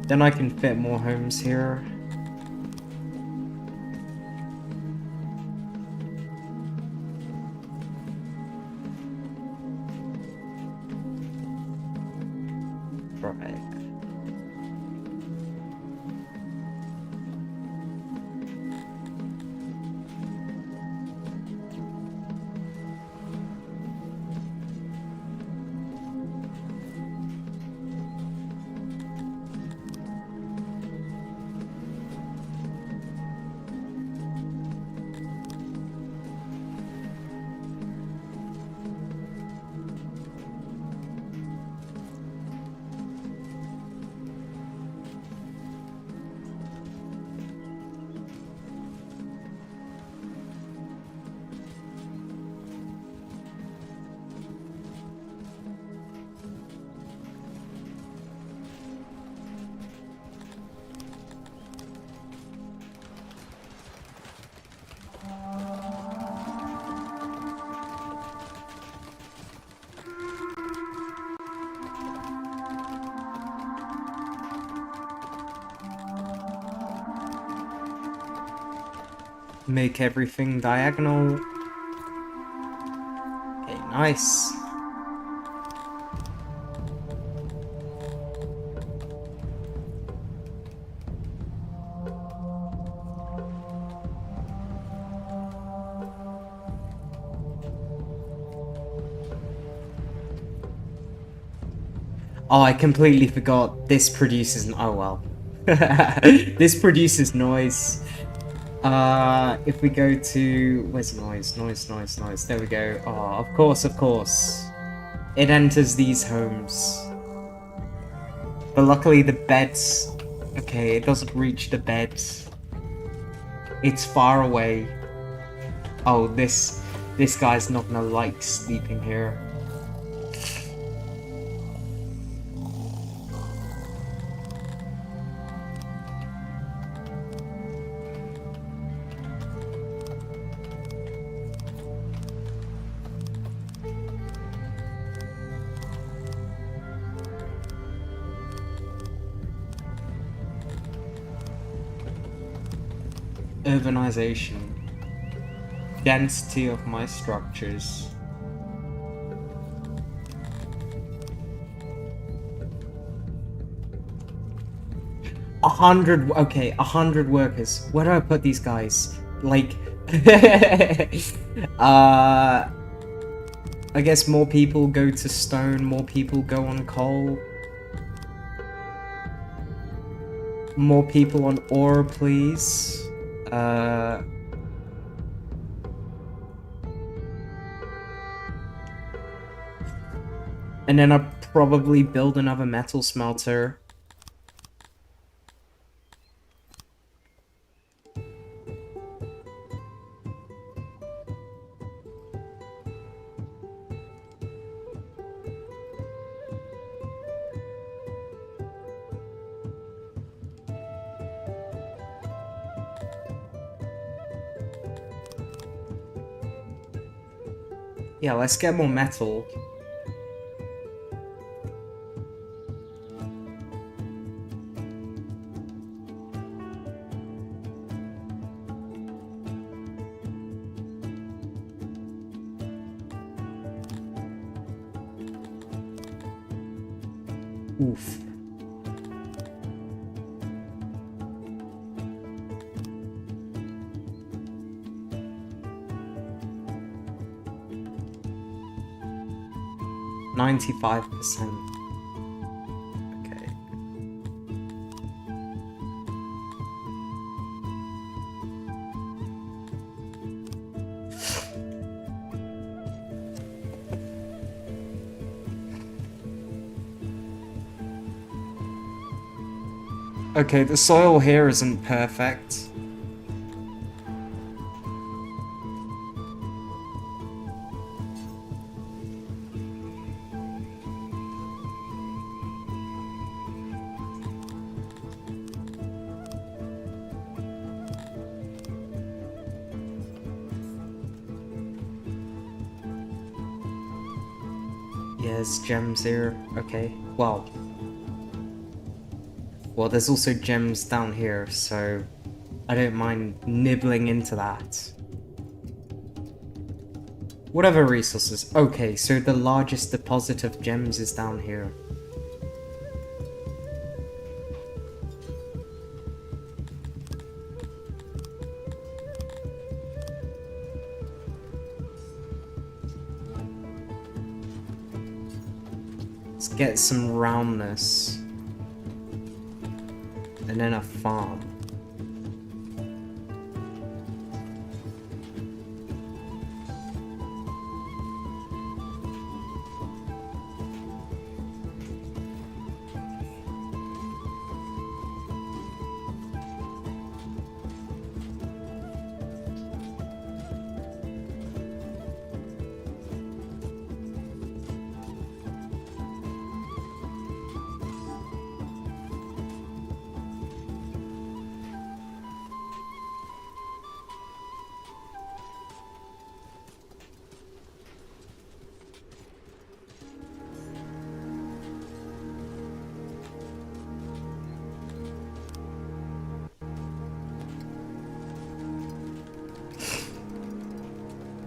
Speaker 1: Then I can fit more homes here. Right. make everything diagonal. Okay, nice. Oh, I completely forgot. This produces... Oh, well. This produces noise. If we go to... Where's noise? Noise. There we go. Oh, of course, of course. It enters these homes. But luckily the beds... Okay, it doesn't reach the beds. It's far away. Oh, this guy's not gonna like sleeping here. Urbanization. Density of my structures. Okay, 100 workers. Where do I put these guys? Like, I guess more people go to stone, more people go on coal. More people on ore, please. And then I'll probably build another metal smelter. Yeah, let's get more metal. Oof. %95%. Okay. Okay, the soil here isn't perfect. Yes, gems here. Okay, well, there's also gems down here, so I don't mind nibbling into that. Whatever resources. Okay, so the largest deposit of gems is down here. Let's get some roundness. And then a farm.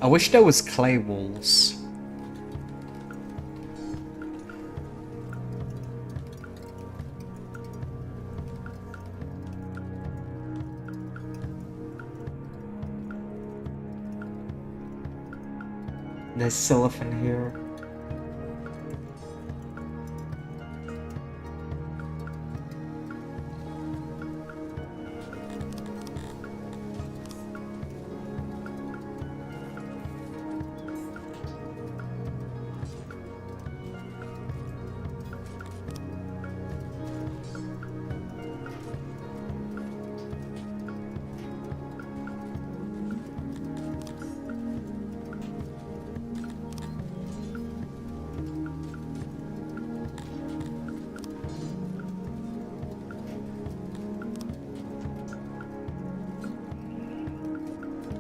Speaker 1: I wish there was clay walls. There's cellophane here.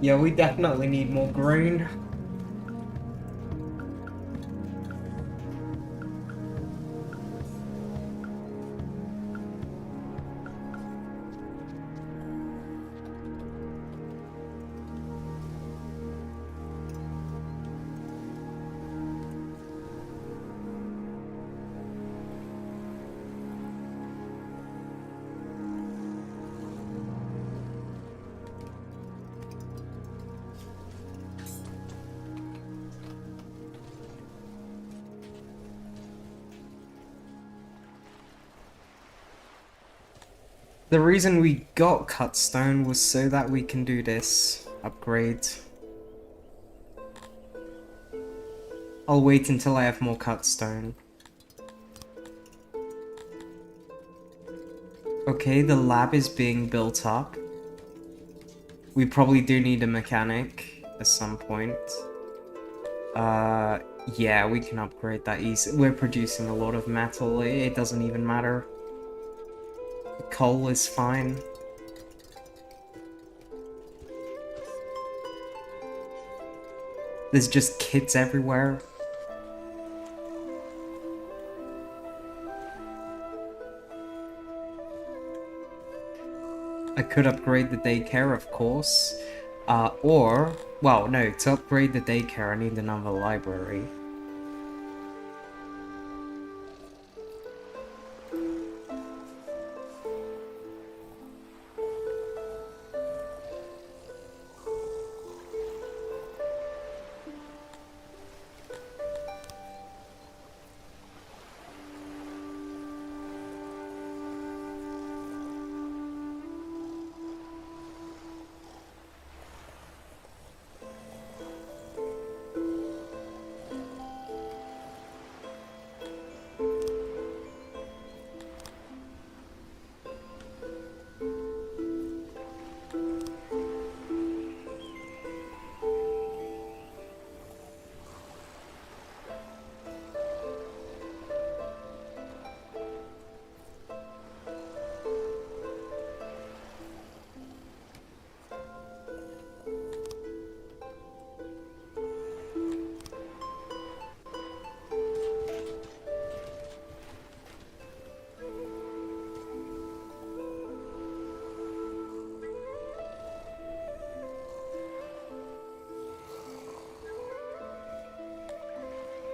Speaker 1: Yeah, we definitely need more grain. The reason we got cut stone was so that we can do this upgrade. I'll wait until I have more cut stone. Okay, the lab is being built up. We probably do need a mechanic at some point. Yeah, we can upgrade that easy. We're producing a lot of metal, it doesn't even matter. Coal is fine. There's just kids everywhere. I could upgrade the daycare, of course. Well, no, to upgrade the daycare I need another library.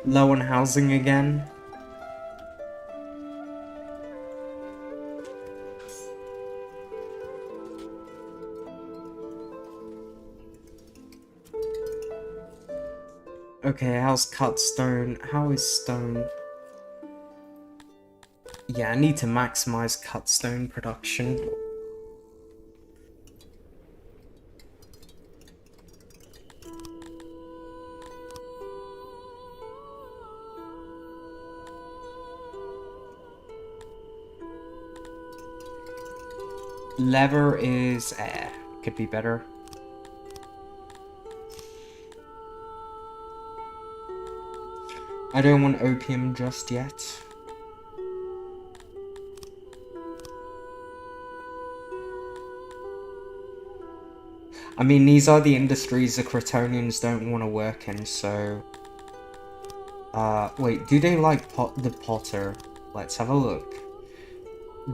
Speaker 1: Low on housing again. Okay, how's cut stone? How is stone? Yeah, I need to maximize cut stone production. Lever is could be better. I don't want opium just yet. I mean, these are the industries the Crotonians don't want to work in, so... wait, do they like the potter? Let's have a look.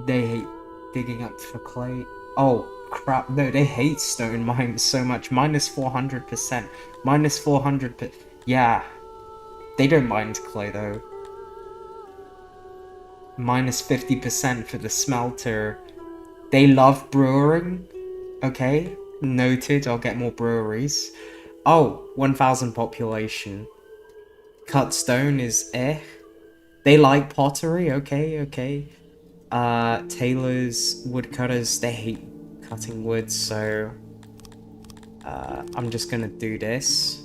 Speaker 1: They hate digging up for clay. Oh, crap, no, they hate stone mines so much. Minus 400%. Minus 400%. Yeah. They don't mind clay, though. Minus 50% for the smelter. They love brewing. Okay, noted. I'll get more breweries. Oh, 1,000 population. Cut stone is eh. They like pottery. Okay, okay. Tailors, woodcutters, they hate cutting wood, so I'm just gonna do this.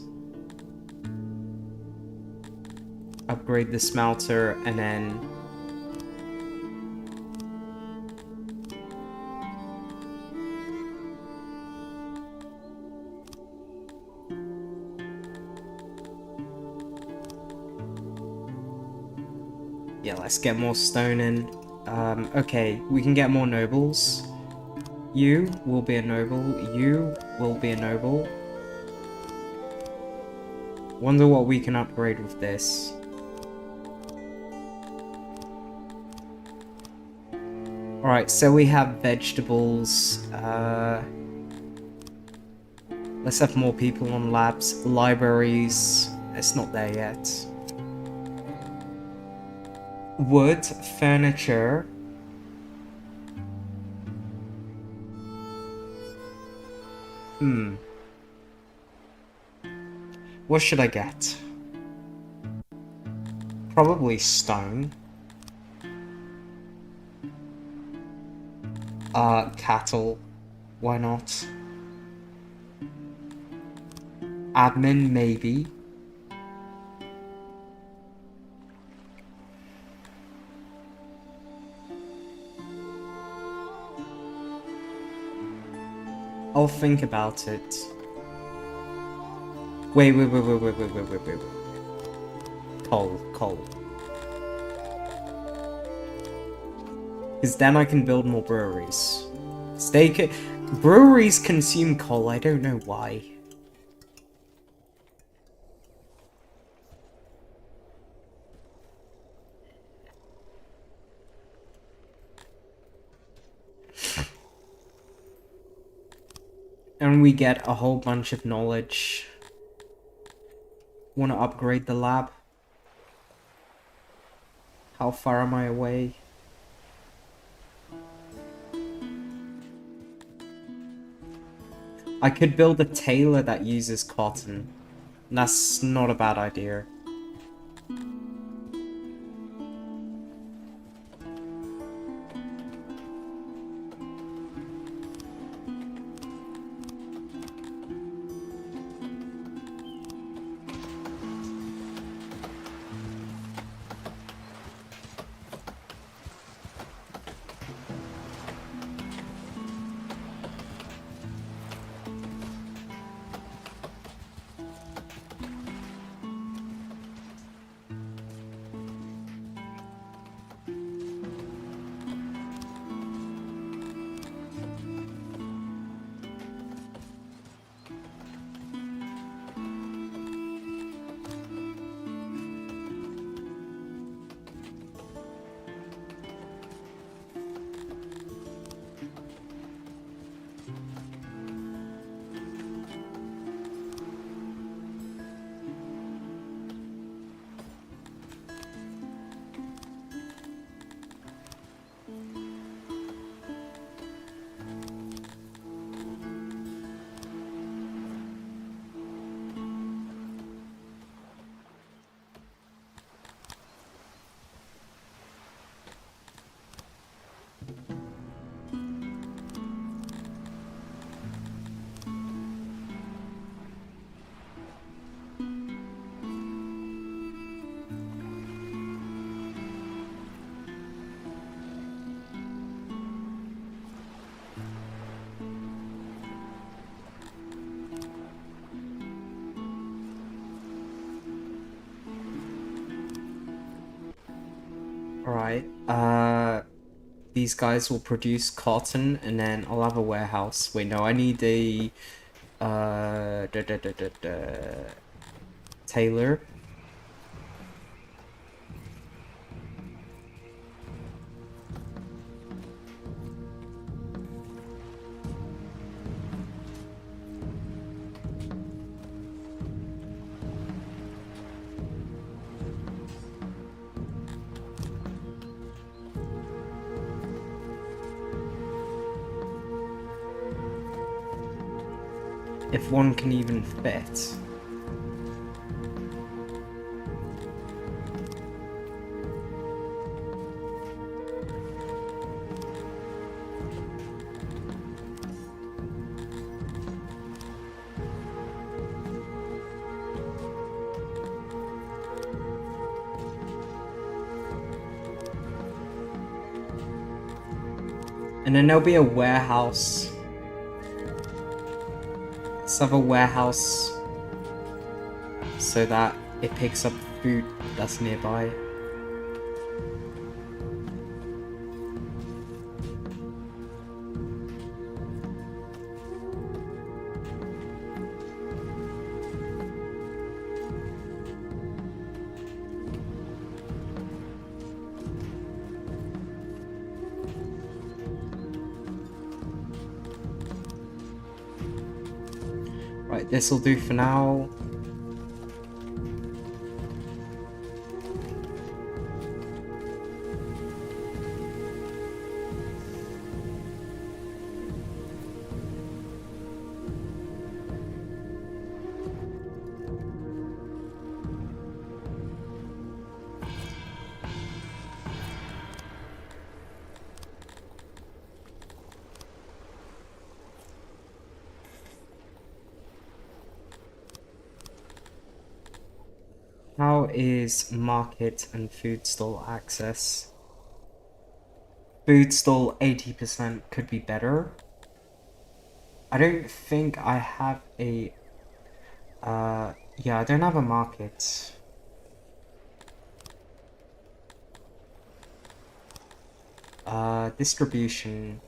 Speaker 1: Upgrade the smelter, and then yeah, let's get more stone in. Okay, we can get more nobles. You will be a noble. You will be a noble. Wonder what we can upgrade with this. Alright, so we have vegetables. Let's have more people on labs. Libraries. It's not there yet. Wood, furniture. What should I get? Probably stone. Cattle. Why not? Admin, maybe. I'll think about it. Wait. Coal. Because then I can build more breweries. Breweries consume coal, I don't know why. And we get a whole bunch of knowledge. Want to upgrade the lab? How far am I away? I could build a tailor that uses cotton. That's not a bad idea. Alright, these guys will produce cotton, and then I'll have a warehouse. Wait, no, I need a, tailor. If one can even fit. And then there'll be a warehouse. Let's have a warehouse so that it picks up food that's nearby. Right, this'll do for now. How is market and food stall access? Food stall 80% could be better. I don't think I have a yeah, I don't have a market. Distribution.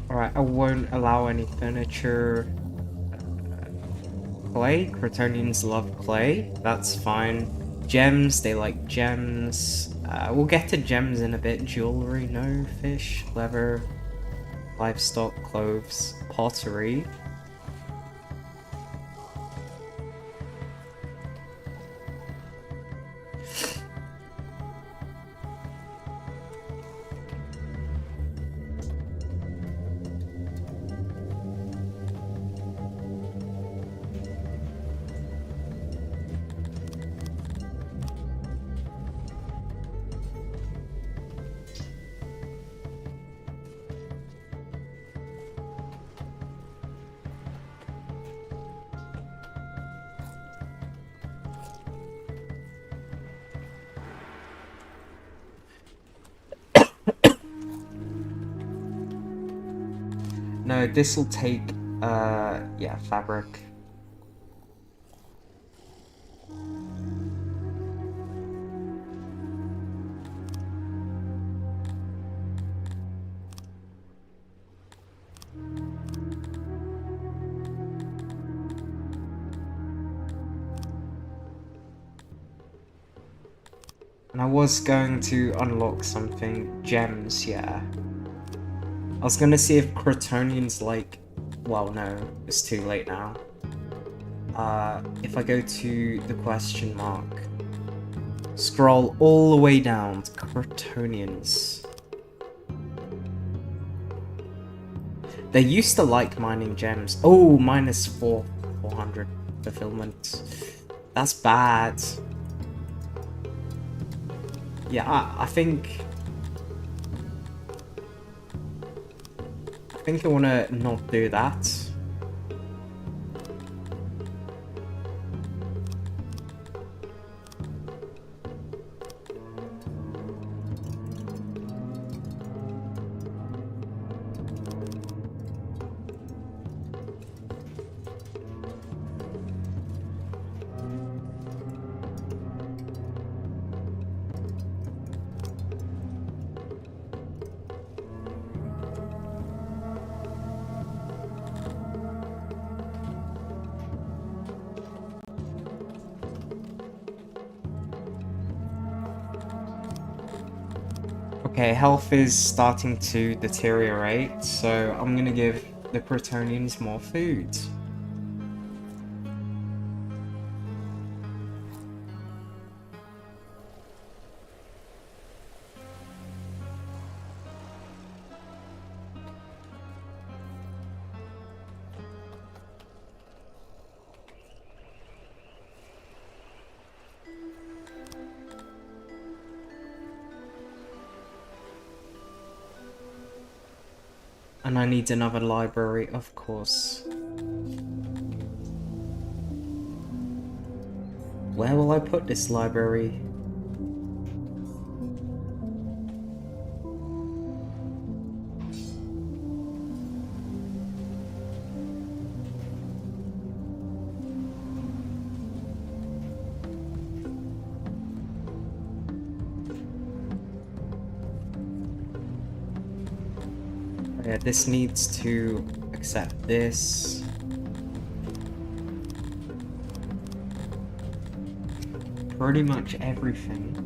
Speaker 1: Alright, I won't allow any furniture. Clay? Crotonians love clay. That's fine. Gems, they like gems. We'll get to gems in a bit. Jewelry, no. Fish, leather, livestock, clothes, pottery. No, this'll take, yeah, fabric. And I was going to unlock something. Gems, yeah. I was gonna see if Crotonians like... Well, no, it's too late now. If I go to the question mark, scroll all the way down to Crotonians. They used to like mining gems. Oh, minus 400 fulfillment. That's bad. Yeah, I think I want to not do that. Okay, health is starting to deteriorate, so I'm gonna give the Protonians more food. And I need another library, of course. Where will I put this library? Yeah, this needs to accept this. Pretty much everything.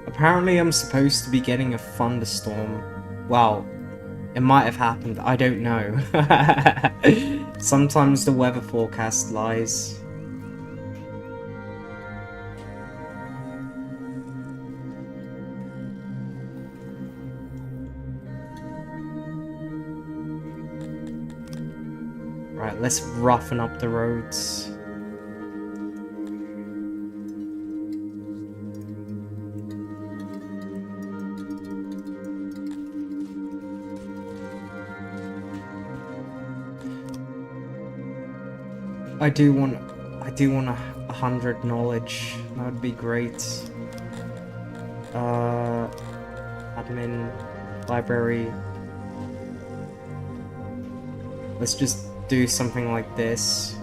Speaker 1: Apparently I'm supposed to be getting a thunderstorm. Well, it might have happened, I don't know. Sometimes the weather forecast lies. Right, let's roughen up the roads. I do want 100 knowledge. That would be great. Admin, library. Let's just do something like this.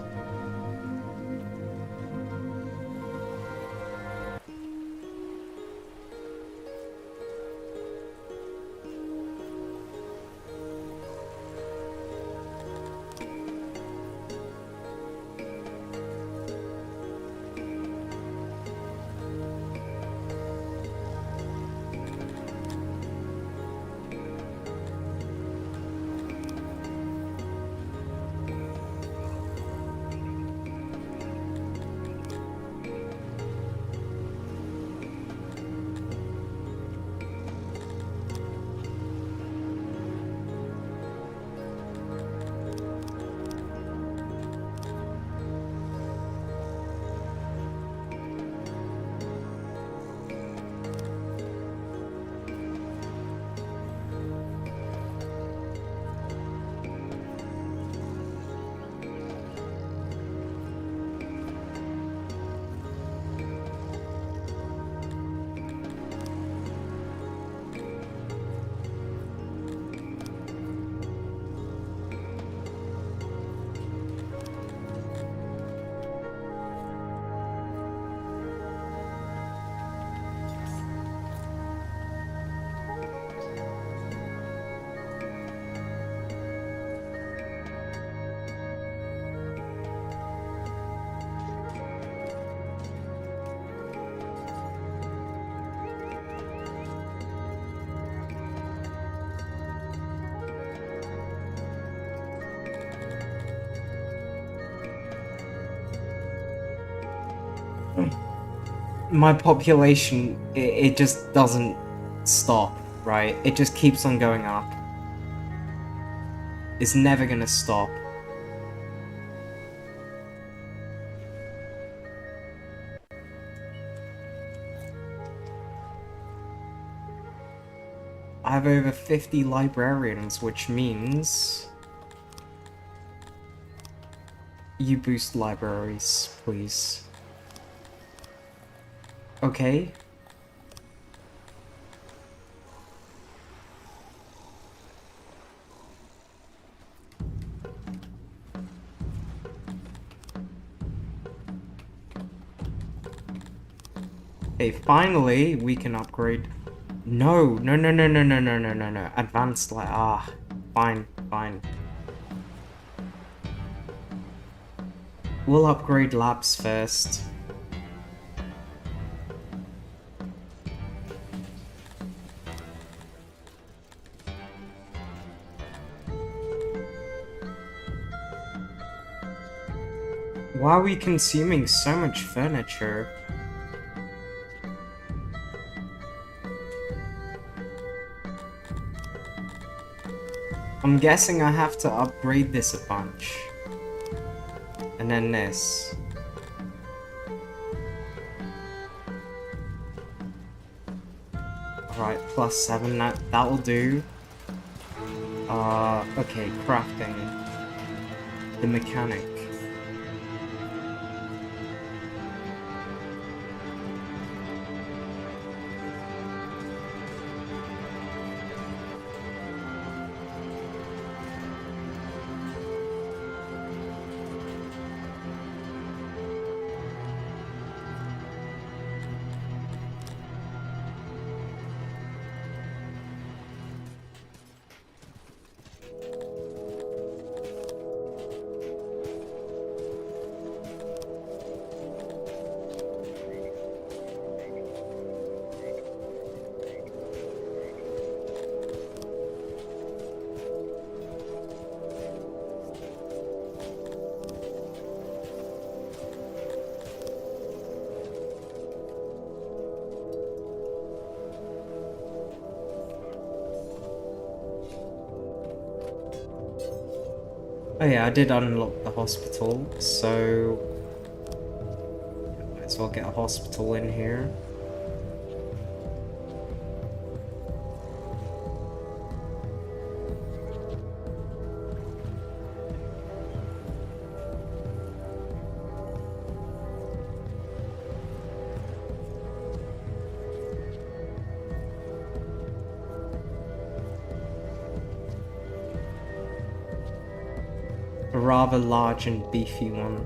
Speaker 1: My population, it just doesn't stop, right? It just keeps on going up. It's never gonna stop. I have over 50 librarians, which means... You boost libraries, please. Okay. Okay, finally, we can upgrade... No, no, no, no, no, no, no, no, no, no. Advanced fine, fine. We'll upgrade labs first. Why are we consuming so much furniture? I'm guessing I have to upgrade this a bunch. And then this. Alright, +7, that'll do. Okay, crafting. The mechanic. Oh yeah, I did unlock the hospital, so... Might as well get a hospital in here. A rather large and beefy one.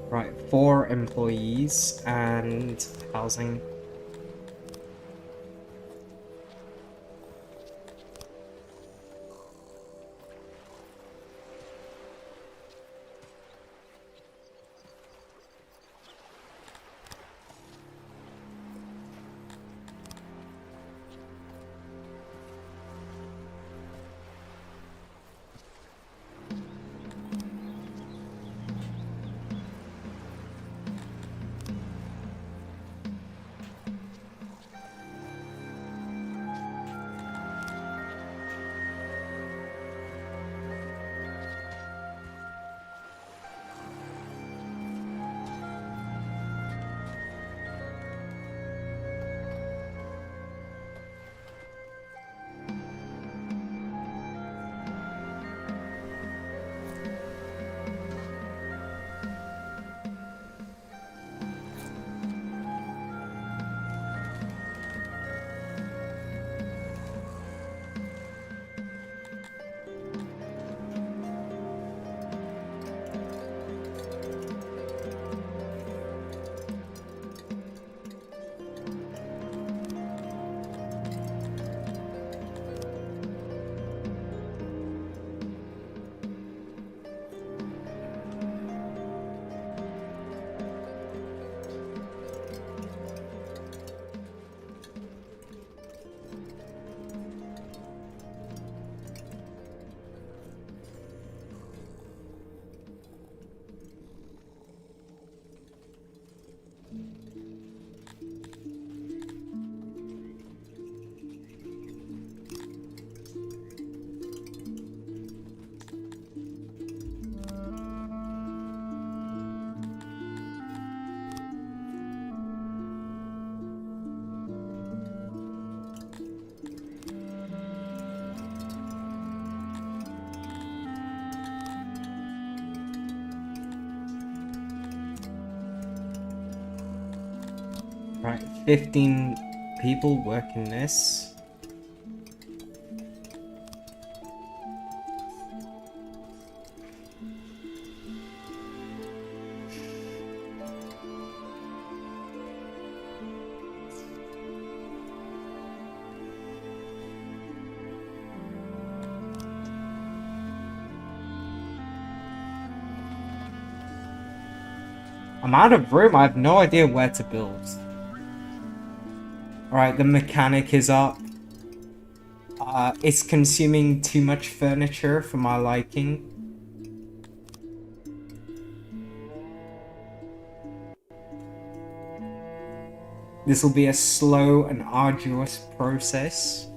Speaker 1: Right, 4 employees and housing. Right, 15 people working this. I'm out of room, I have no idea where to build. Alright, the mechanic is up. It's consuming too much furniture for my liking. This will be a slow and arduous process.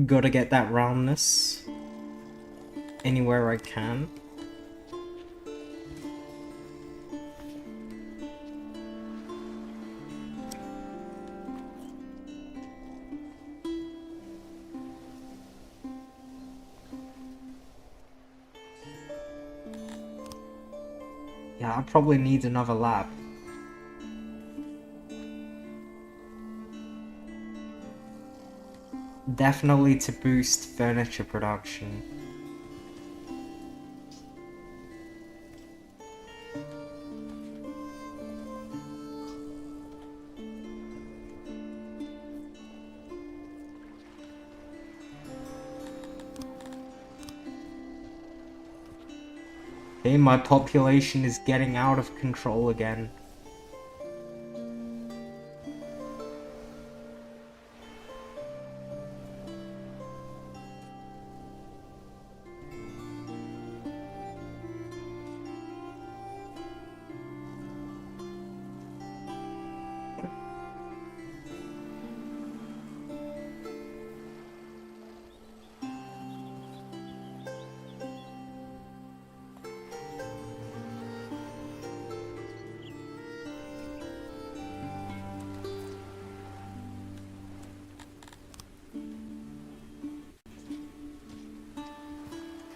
Speaker 1: Gotta get that roundness anywhere I can. Yeah, I probably need another lab. Definitely to boost furniture production. Okay, my population is getting out of control again.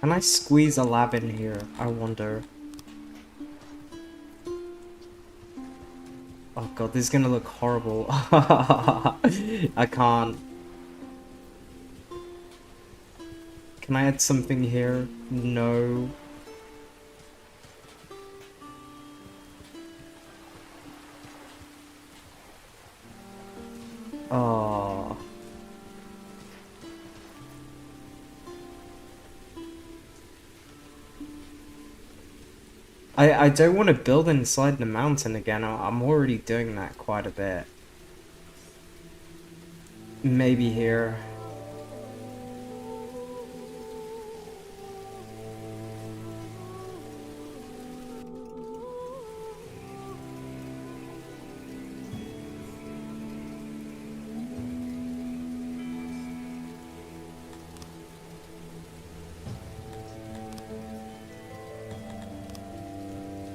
Speaker 1: Can I squeeze a lab in here? I wonder. Oh god, this is gonna look horrible. I can't. Can I add something here? No. Oh. I don't want to build inside the mountain again. I'm already doing that quite a bit. Maybe here.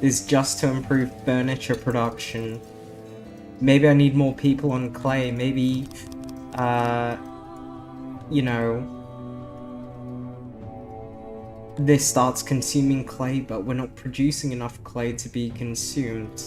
Speaker 1: Is just to improve furniture production. Maybe I need more people on clay. Maybe, you know, this starts consuming clay, but we're not producing enough clay to be consumed.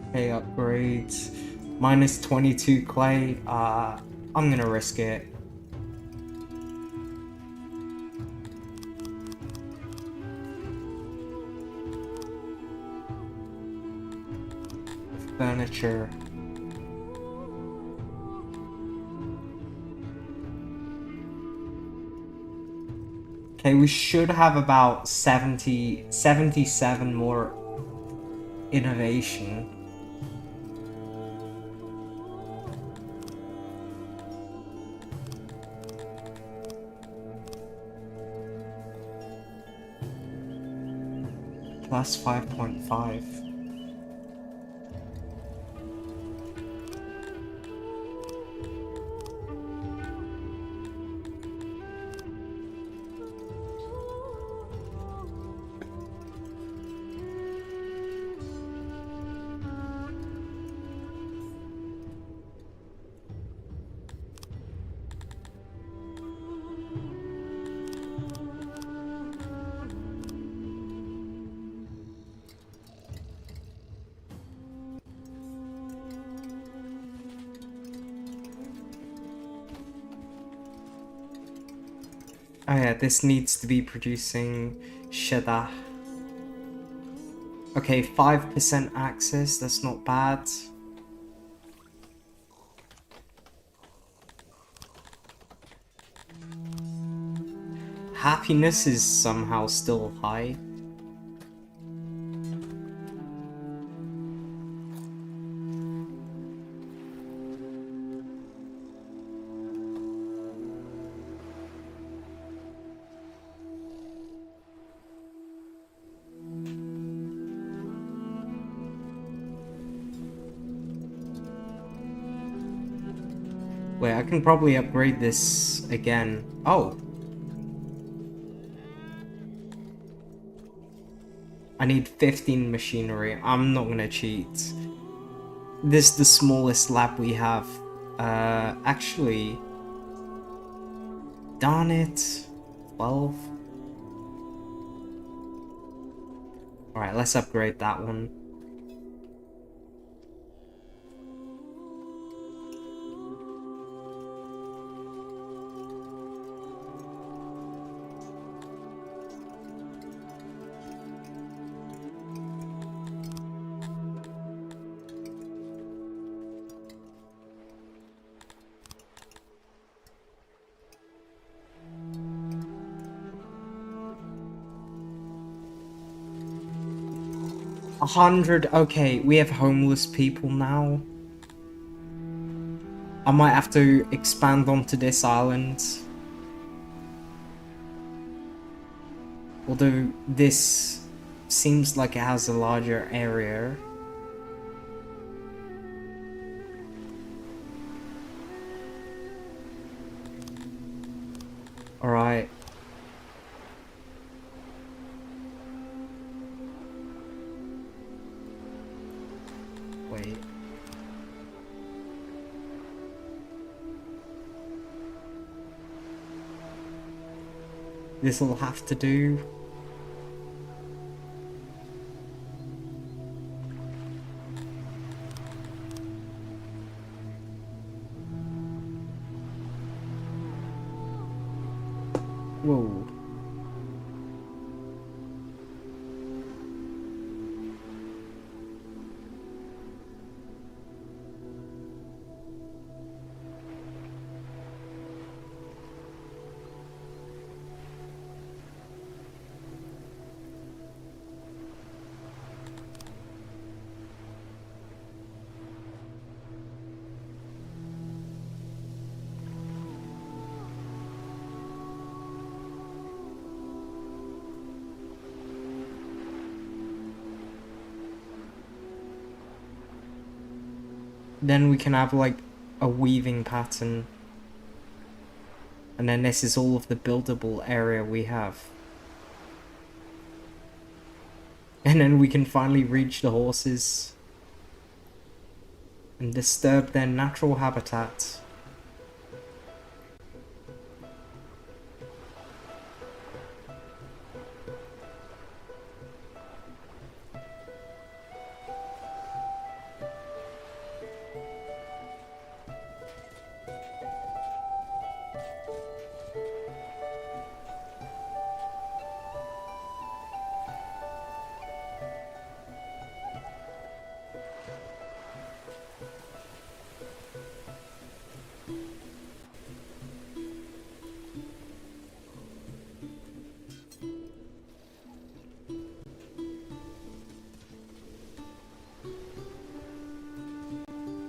Speaker 1: Okay, upgrades. Minus 22 clay. I'm gonna risk it. Furniture. Okay, we should have about 77 more innovation. Plus 5.5. Oh yeah, this needs to be producing Shada. Okay, 5% access, that's not bad. Happiness is somehow still high. Wait, I can probably upgrade this again. Oh! I need 15 machinery. I'm not gonna cheat. This is the smallest lab we have. Actually... Darn it. 12? Alright, let's upgrade that one. A 100, okay, we have homeless people now. I might have to expand onto this island. Although this seems like it has a larger area. Alright. Wait. This'll have to do. Whoa. Then we can have like a weaving pattern. And then this is all of the buildable area we have. And then we can finally reach the horses and disturb their natural habitat.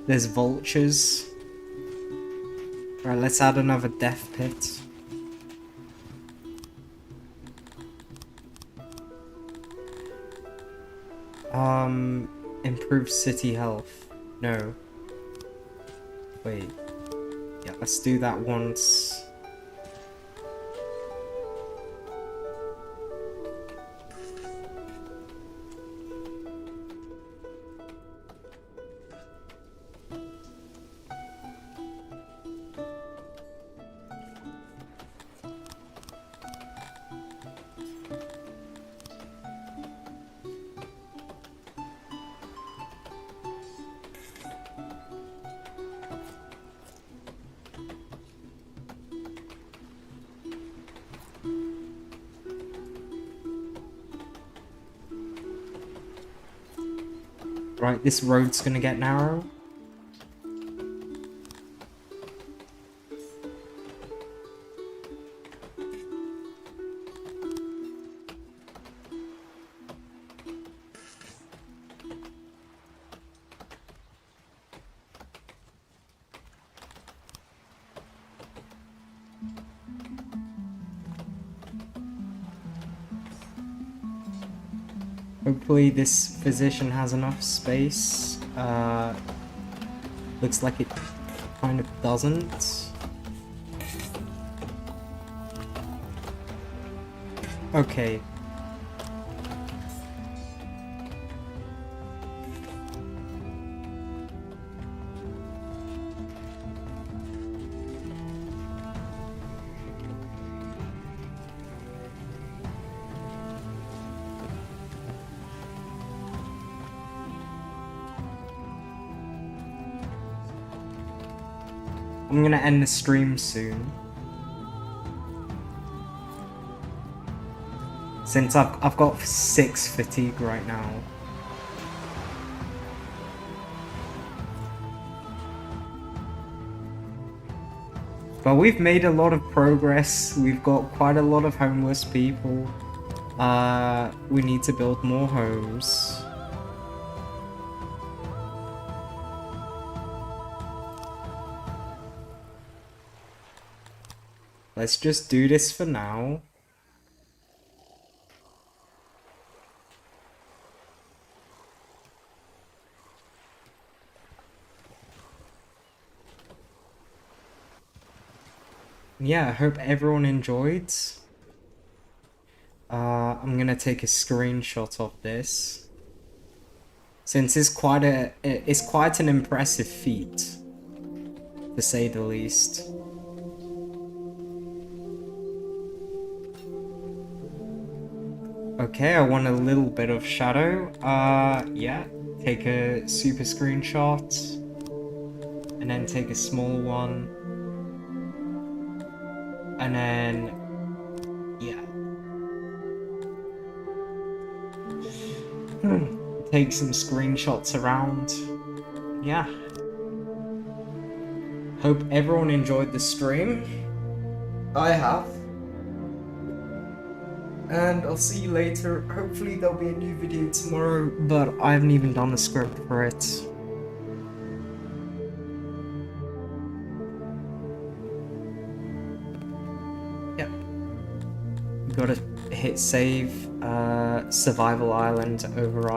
Speaker 1: There's vultures. Right, let's add another death pit. Improve city health. No. Wait. Yeah, let's do that once. Right, this road's gonna get narrow. Hopefully this physician has enough space. Looks like it kind of doesn't. Okay. I'm gonna end the stream soon. Since I've got 6 fatigue right now. But we've made a lot of progress. We've got quite a lot of homeless people. We need to build more homes. Let's just do this for now. Yeah, I hope everyone enjoyed. I'm gonna take a screenshot of this, since it's quite an impressive feat, to say the least. Okay, I want a little bit of shadow. Yeah, take a super screenshot, and then take a small one, and then, yeah. Take some screenshots around. Yeah. Hope everyone enjoyed the stream. I have. And I'll see you later. Hopefully there'll be a new video tomorrow, but I haven't even done the script for it. Yep. Gotta hit save, survival island override.